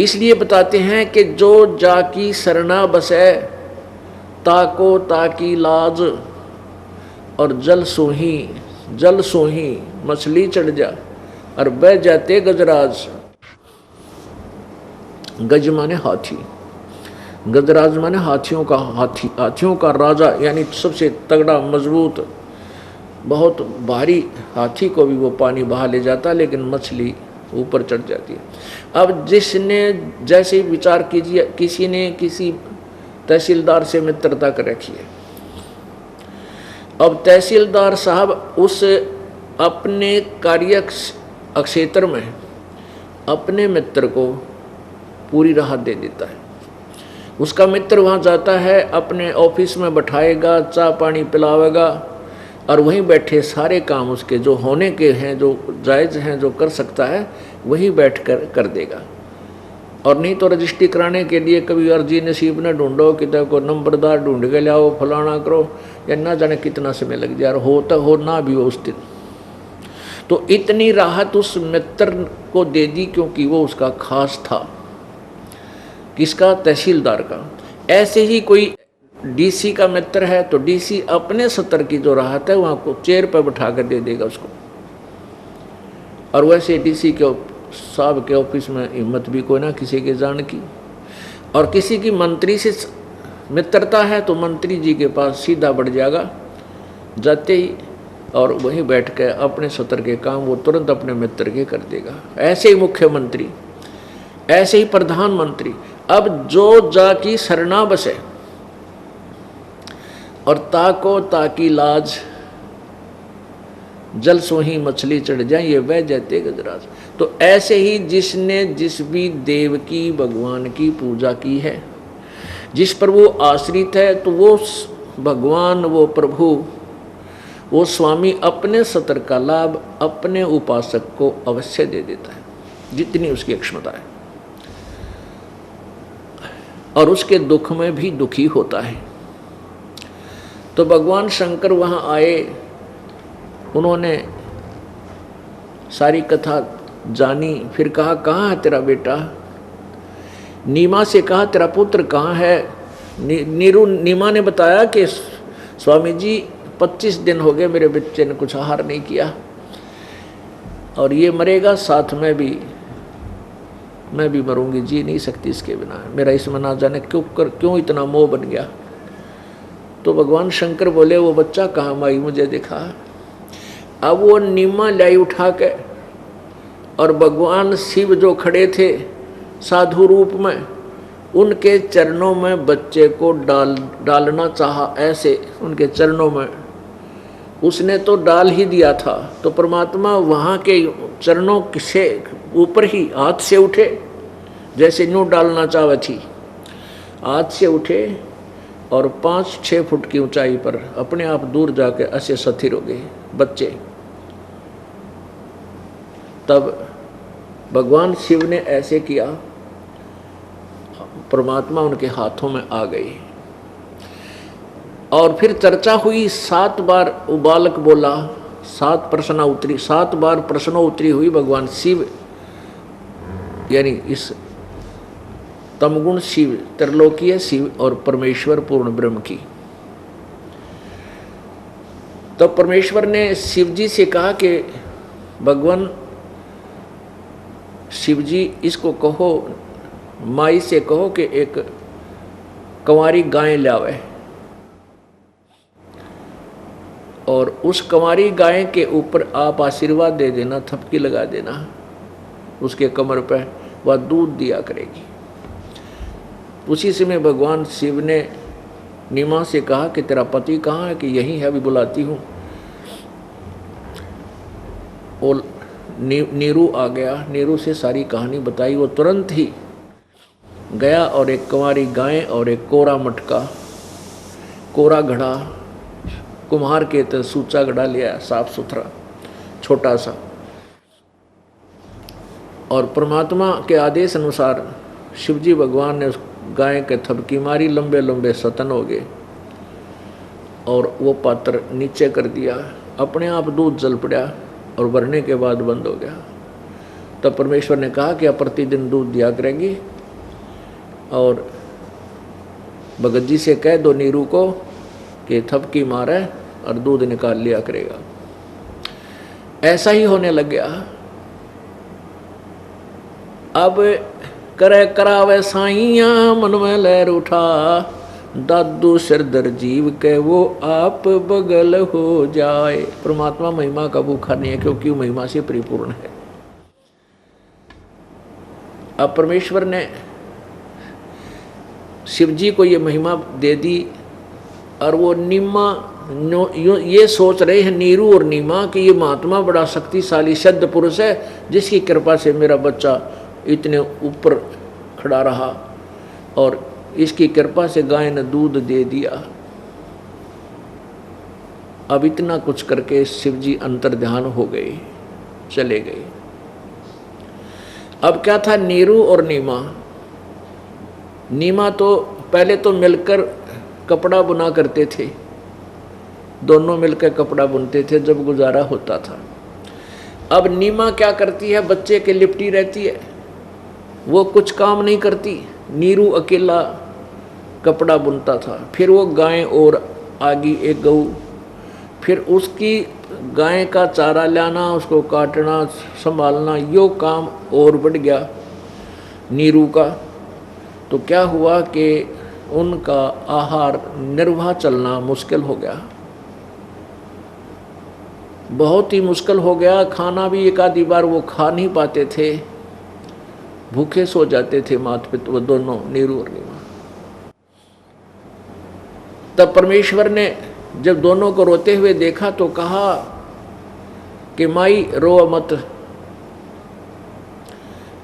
इसलिए बताते हैं कि जो जाकी सरना बसे, ताको ताकी लाज, और जल सोही मछली चढ़ जा, और बह जाते गजराज। गज माने हाथी, गजराज माने हाथियों का हाथियों का राजा, यानी सबसे तगड़ा मजबूत बहुत भारी हाथी को भी वो पानी बहा ले जाता, लेकिन मछली ऊपर चढ़ जाती है। अब जिसने जैसे ही विचार कीजिए, किसी ने किसी तहसीलदार से मित्रता कर रखी है। अब तहसीलदार साहब उस अपने कार्य क्षेत्र में अपने मित्र को पूरी राहत दे देता है। उसका मित्र वहाँ जाता है, अपने ऑफिस में बैठाएगा, चाय पानी पिलावेगा, और वहीं बैठे सारे काम उसके जो होने के हैं, जो जायज़ हैं, जो कर सकता है, वहीं बैठ कर देगा। और नहीं तो रजिस्ट्री कराने के लिए कभी अर्जी नसीब न ढूंढो, किधर को नंबरदार ढूंढ के लाओ, फलाना करो, या ना जाने कितना समय लग जाए, और होता हो ना भी हो उस दिन। तो इतनी राहत उस मित्र को दे दी क्योंकि वो उसका खास था। किसका? तहसीलदार का। ऐसे ही कोई डीसी का मित्र है तो डीसी अपने स्तर की जो राहत है वहाँ को चेयर पर बैठा कर दे देगा उसको। और वैसे डीसी के साहब के ऑफिस में हिम्मत भी कोई ना किसी के जान की। और किसी की मंत्री से मित्रता है तो मंत्री जी के पास सीधा बढ़ जाएगा जाते ही, और वहीं बैठ कर अपने स्तर के काम वो तुरंत अपने मित्र के कर देगा। ऐसे ही मुख्यमंत्री, ऐसे ही प्रधानमंत्री। अब जो जाकी सरना बसे, और ताको ताकी लाज, जल सोही मछली चढ़ जाए, ये वह जाते गजराज। तो ऐसे ही जिसने जिस भी देव की, भगवान की पूजा की है, जिस पर वो आश्रित है, तो वो भगवान, वो प्रभु, वो स्वामी अपने सतर का लाभ अपने उपासक को अवश्य दे देता है, जितनी उसकी क्षमता है, और उसके दुख में भी दुखी होता है। तो भगवान शंकर वहाँ आए, उन्होंने सारी कथा जानी, फिर कहा कहाँ है तेरा बेटा? नीमा से कहा तेरा पुत्र कहाँ है? नीमा ने बताया कि स्वामी जी 25 दिन हो गए मेरे बच्चे ने कुछ आहार नहीं किया, और ये मरेगा साथ में भी, मैं भी मरूंगी, जी नहीं सकती इसके बिना, मेरा इसमें ना जाने क्यों इतना मोह बन गया। तो भगवान शंकर बोले वो बच्चा कहाँ माई मुझे दिखा। अब वो नीमा लाई उठा के, और भगवान शिव जो खड़े थे साधु रूप में, उनके चरणों में बच्चे को डालना चाहा, ऐसे उनके चरणों में उसने तो डाल ही दिया था। तो परमात्मा वहाँ के चरणों से ऊपर ही हाथ से उठे, जैसे न्यू डालना चाहे थी, हाथ से उठे और 5-6 फुट की ऊंचाई पर अपने आप दूर जाके ऐसे स्थिर हो गए बच्चे। तब भगवान शिव ने ऐसे किया, परमात्मा उनके हाथों में आ गई। और फिर चर्चा हुई, 7 बार वो बालक बोला, 7 प्रश्न उतरी, 7 बार प्रश्नों उतरी हुई भगवान शिव, यानी इस तमगुण शिव, त्रिलोकीय शिव और परमेश्वर पूर्ण ब्रह्म की। तो परमेश्वर ने शिव जी से कहा कि भगवान शिव जी इसको कहो, माई से कहो कि एक कंवारी गाय लावे, और उस कंवारी गाय के ऊपर आप आशीर्वाद दे देना, थपकी लगा देना उसके कमर पर, वह दूध दिया करेगी। उसी समय भगवान शिव ने नीमा से कहा कि तेरा पति कहाँ है, कि यही है, अभी बुलाती हूँ। और नीरू आ गया, नीरू से सारी कहानी बताई। वो तुरंत ही गया और एक कुंवारी गाय और एक कोरा मटका, कोरा घड़ा, कुम्हार के तरह सूचा घड़ा लिया, साफ सुथरा छोटा सा। और परमात्मा के आदेश अनुसार शिवजी भगवान ने उस गाय के थपकी मारी, लंबे लंबे सतन हो गए और वो पात्र नीचे कर दिया। अपने आप दूध जल पड़ा और भरने के बाद बंद हो गया। तब परमेश्वर ने कहा कि अब प्रतिदिन दूध दिया करेगी और भगत जी से कह दो नीरू को कि थपकी मारे और दूध निकाल लिया करेगा। ऐसा ही होने लग गया। अब करे करावे साइया मन में लहर उठा, दादू सिरदर जीव के वो आप बगल हो जाए। परमात्मा महिमा का भूखा नहीं है, क्योंकि वो महिमा से परिपूर्ण है। अब परमेश्वर ने शिव जी को ये महिमा दे दी और वो नीमा ये सोच रहे हैं नीरू और नीमा कि ये महात्मा बड़ा शक्तिशाली सिद्ध पुरुष है, जिसकी कृपा से मेरा बच्चा इतने ऊपर खड़ा रहा और इसकी कृपा से गाय ने दूध दे दिया। अब इतना कुछ करके शिवजी अंतर्ध्यान हो गए, चले गए। अब क्या था, नीरू और नीमा। नीमा तो पहले तो मिलकर कपड़ा बुना करते थे, दोनों मिलकर कपड़ा बुनते थे जब गुजारा होता था। अब नीमा क्या करती है, बच्चे के लिपटी रहती है, वो कुछ काम नहीं करती। नीरू अकेला कपड़ा बुनता था। फिर वो गाय और आगी एक गऊ, फिर उसकी गाय का चारा लाना, उसको काटना, संभालना, यो काम और बढ़ गया नीरू का। तो क्या हुआ कि उनका आहार निर्वाह चलना मुश्किल हो गया, बहुत ही मुश्किल हो गया। खाना भी एक आधी बार वो खा नहीं पाते थे, भूखे सो जाते थे माता पिता वो दोनों, नीरू और नीमा। तब परमेश्वर ने जब दोनों को रोते हुए देखा तो कहा कि माई रो मत,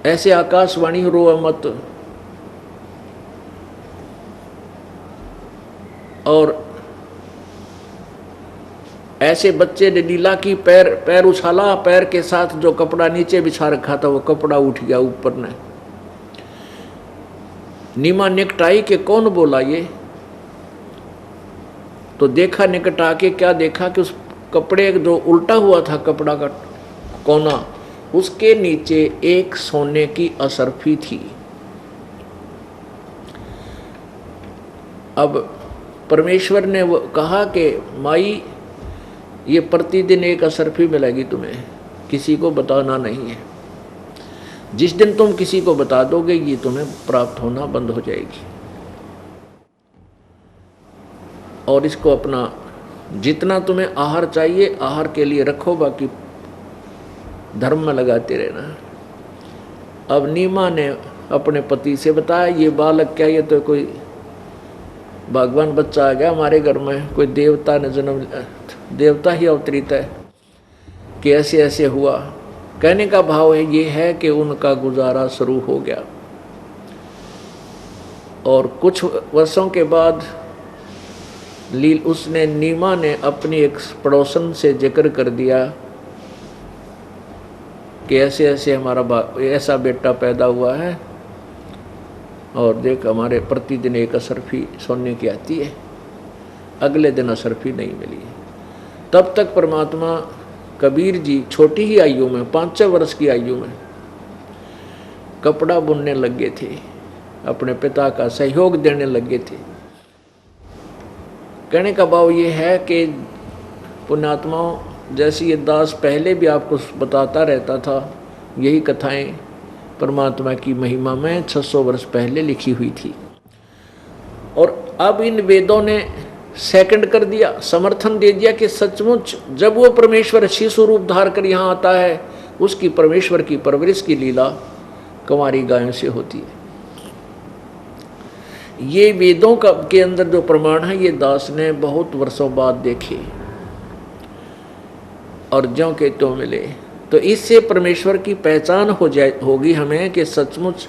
ऐसे आकाशवाणी रो मत। और ऐसे बच्चे ने लीला की, पैर उछाला, पैर के साथ जो कपड़ा नीचे बिछा रखा था वो कपड़ा उठ गया ऊपर ने। नीमा निकट आई कि कौन बोला ये, तो देखा निकट आके, क्या देखा कि उस कपड़े जो उल्टा हुआ था कपड़ा का कोना, उसके नीचे एक सोने की असरफी थी। अब परमेश्वर ने वो कहा कि माई ये प्रतिदिन एक असरफी मिलेगी तुम्हें, किसी को बताना नहीं है। जिस दिन तुम किसी को बता दोगे ये तुम्हें प्राप्त होना बंद हो जाएगी। और इसको अपना जितना तुम्हें आहार चाहिए आहार के लिए रखो, बाकी धर्म में लगाते रहना। अब नीमा ने अपने पति से बताया, ये बालक क्या, ये तो कोई भगवान बच्चा आ गया हमारे घर में, कोई देवता ने जन्म, देवता ही अवतरित है कि ऐसे ऐसे हुआ। कहने का भाव है ये है कि उनका गुजारा शुरू हो गया। और कुछ वर्षों के बाद उसने नीमा ने अपनी एक पड़ोसन से जिक्र कर दिया कि ऐसे ऐसे हमारा ऐसा बेटा पैदा हुआ है और देख हमारे प्रतिदिन एक असरफी सोने की आती है। अगले दिन असरफी नहीं मिली। तब तक परमात्मा कबीर जी छोटी ही आयु में, 5 वर्ष की आयु में कपड़ा बुनने लग गए थे, अपने पिता का सहयोग देने लग गए थे। कहने का भाव ये है कि पुण्यात्माओं, जैसे ये दास पहले भी आपको बताता रहता था, यही कथाएं परमात्मा की महिमा में 600 वर्ष पहले लिखी हुई थी। और अब इन वेदों ने सेकंड कर दिया, समर्थन दे दिया कि सचमुच जब वो परमेश्वर शिशु रूप धार कर यहाँ आता है, उसकी परमेश्वर की परवरिश की लीला कुंवारी गायों से होती है। ये वेदों का के अंदर जो प्रमाण है ये दास ने बहुत वर्षों बाद देखे और ज्यों के त्यों मिले। तो इससे परमेश्वर की पहचान होगी हमें कि सचमुच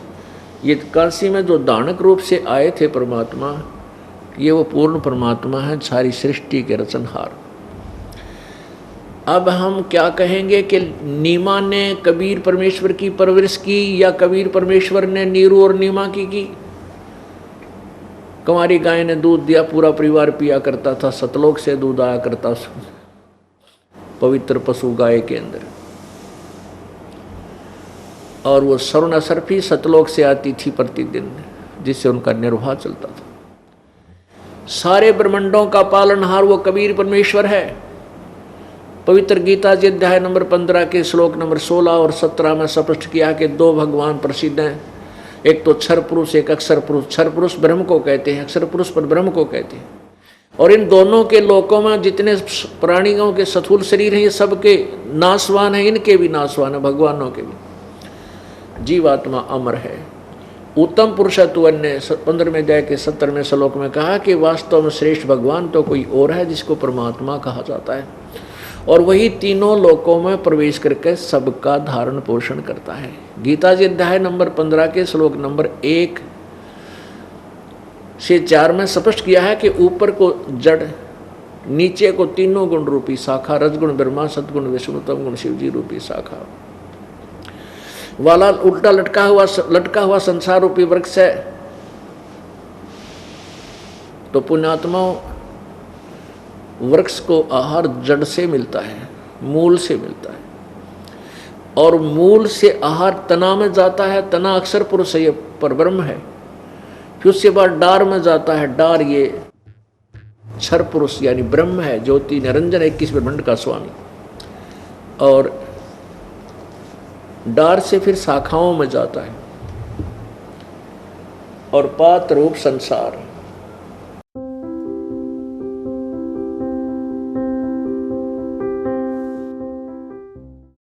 ये काशी में जो दानक रूप से आए थे परमात्मा, ये वो पूर्ण परमात्मा है, सारी सृष्टि के रचनहार। अब हम क्या कहेंगे कि नीमा ने कबीर परमेश्वर की परवरिश की या कबीर परमेश्वर ने नीरू और नीमा की? कुंवारी गाय ने दूध दिया, पूरा परिवार पिया करता था, सतलोक से दूध आया करता पवित्र पशु गाय के अंदर, और वो स्वर्ण सर्फी सतलोक से आती थी प्रतिदिन, जिससे उनका निर्वाह चलता था। सारे ब्रह्मांडों का पालनहार वो कबीर परमेश्वर है। पवित्र गीता जी अध्याय नंबर 15 के श्लोक नंबर 16 और 17 में स्पष्ट किया कि दो भगवान प्रसिद्ध हैं, एक तो क्षर पुरुष, एक अक्षर पुरुष। क्षर पुरुष ब्रह्म को कहते हैं, अक्षर पुरुष पर ब्रह्म को कहते हैं। और इन दोनों के लोकों में जितने प्राणियों के स्थूल शरीर हैं ये सबके नाशवान हैं, इनके भी नाशवान है, भगवानों के भी। जीवात्मा अमर है। उत्तम पुरुषत्व ने 15वें अध्याय के 17वें श्लोक में कहा कि वास्तव में श्रेष्ठ भगवान तो कोई और है जिसको परमात्मा कहा जाता है, और वही तीनों लोकों में प्रवेश करके सबका धारण पोषण करता है। गीता जी अध्याय नंबर 15 के श्लोक नंबर 1 से 4 में स्पष्ट किया है कि ऊपर को जड़, नीचे को तीनों गुण रूपी शाखा, रजगुण ब्रह्मा, सदगुण विष्णु, तम गुण शिव जी रूपी शाखा वाला उल्टा लटका हुआ संसार रूपी वृक्ष है। तो पुण्यात्माओं, वृक्ष को आहार जड़ से मिलता है, मूल से मिलता है, और मूल से आहार तना में जाता है। तना अक्षर पुरुष है, ये परब्रह्म है। फिर उसके बाद डार में जाता है, डार ये क्षर पुरुष यानी ब्रह्म है, ज्योति निरंजन 21 ब्रह्मांड का स्वामी। और डार से फिर शाखाओं में जाता है, और पात रूप संसार।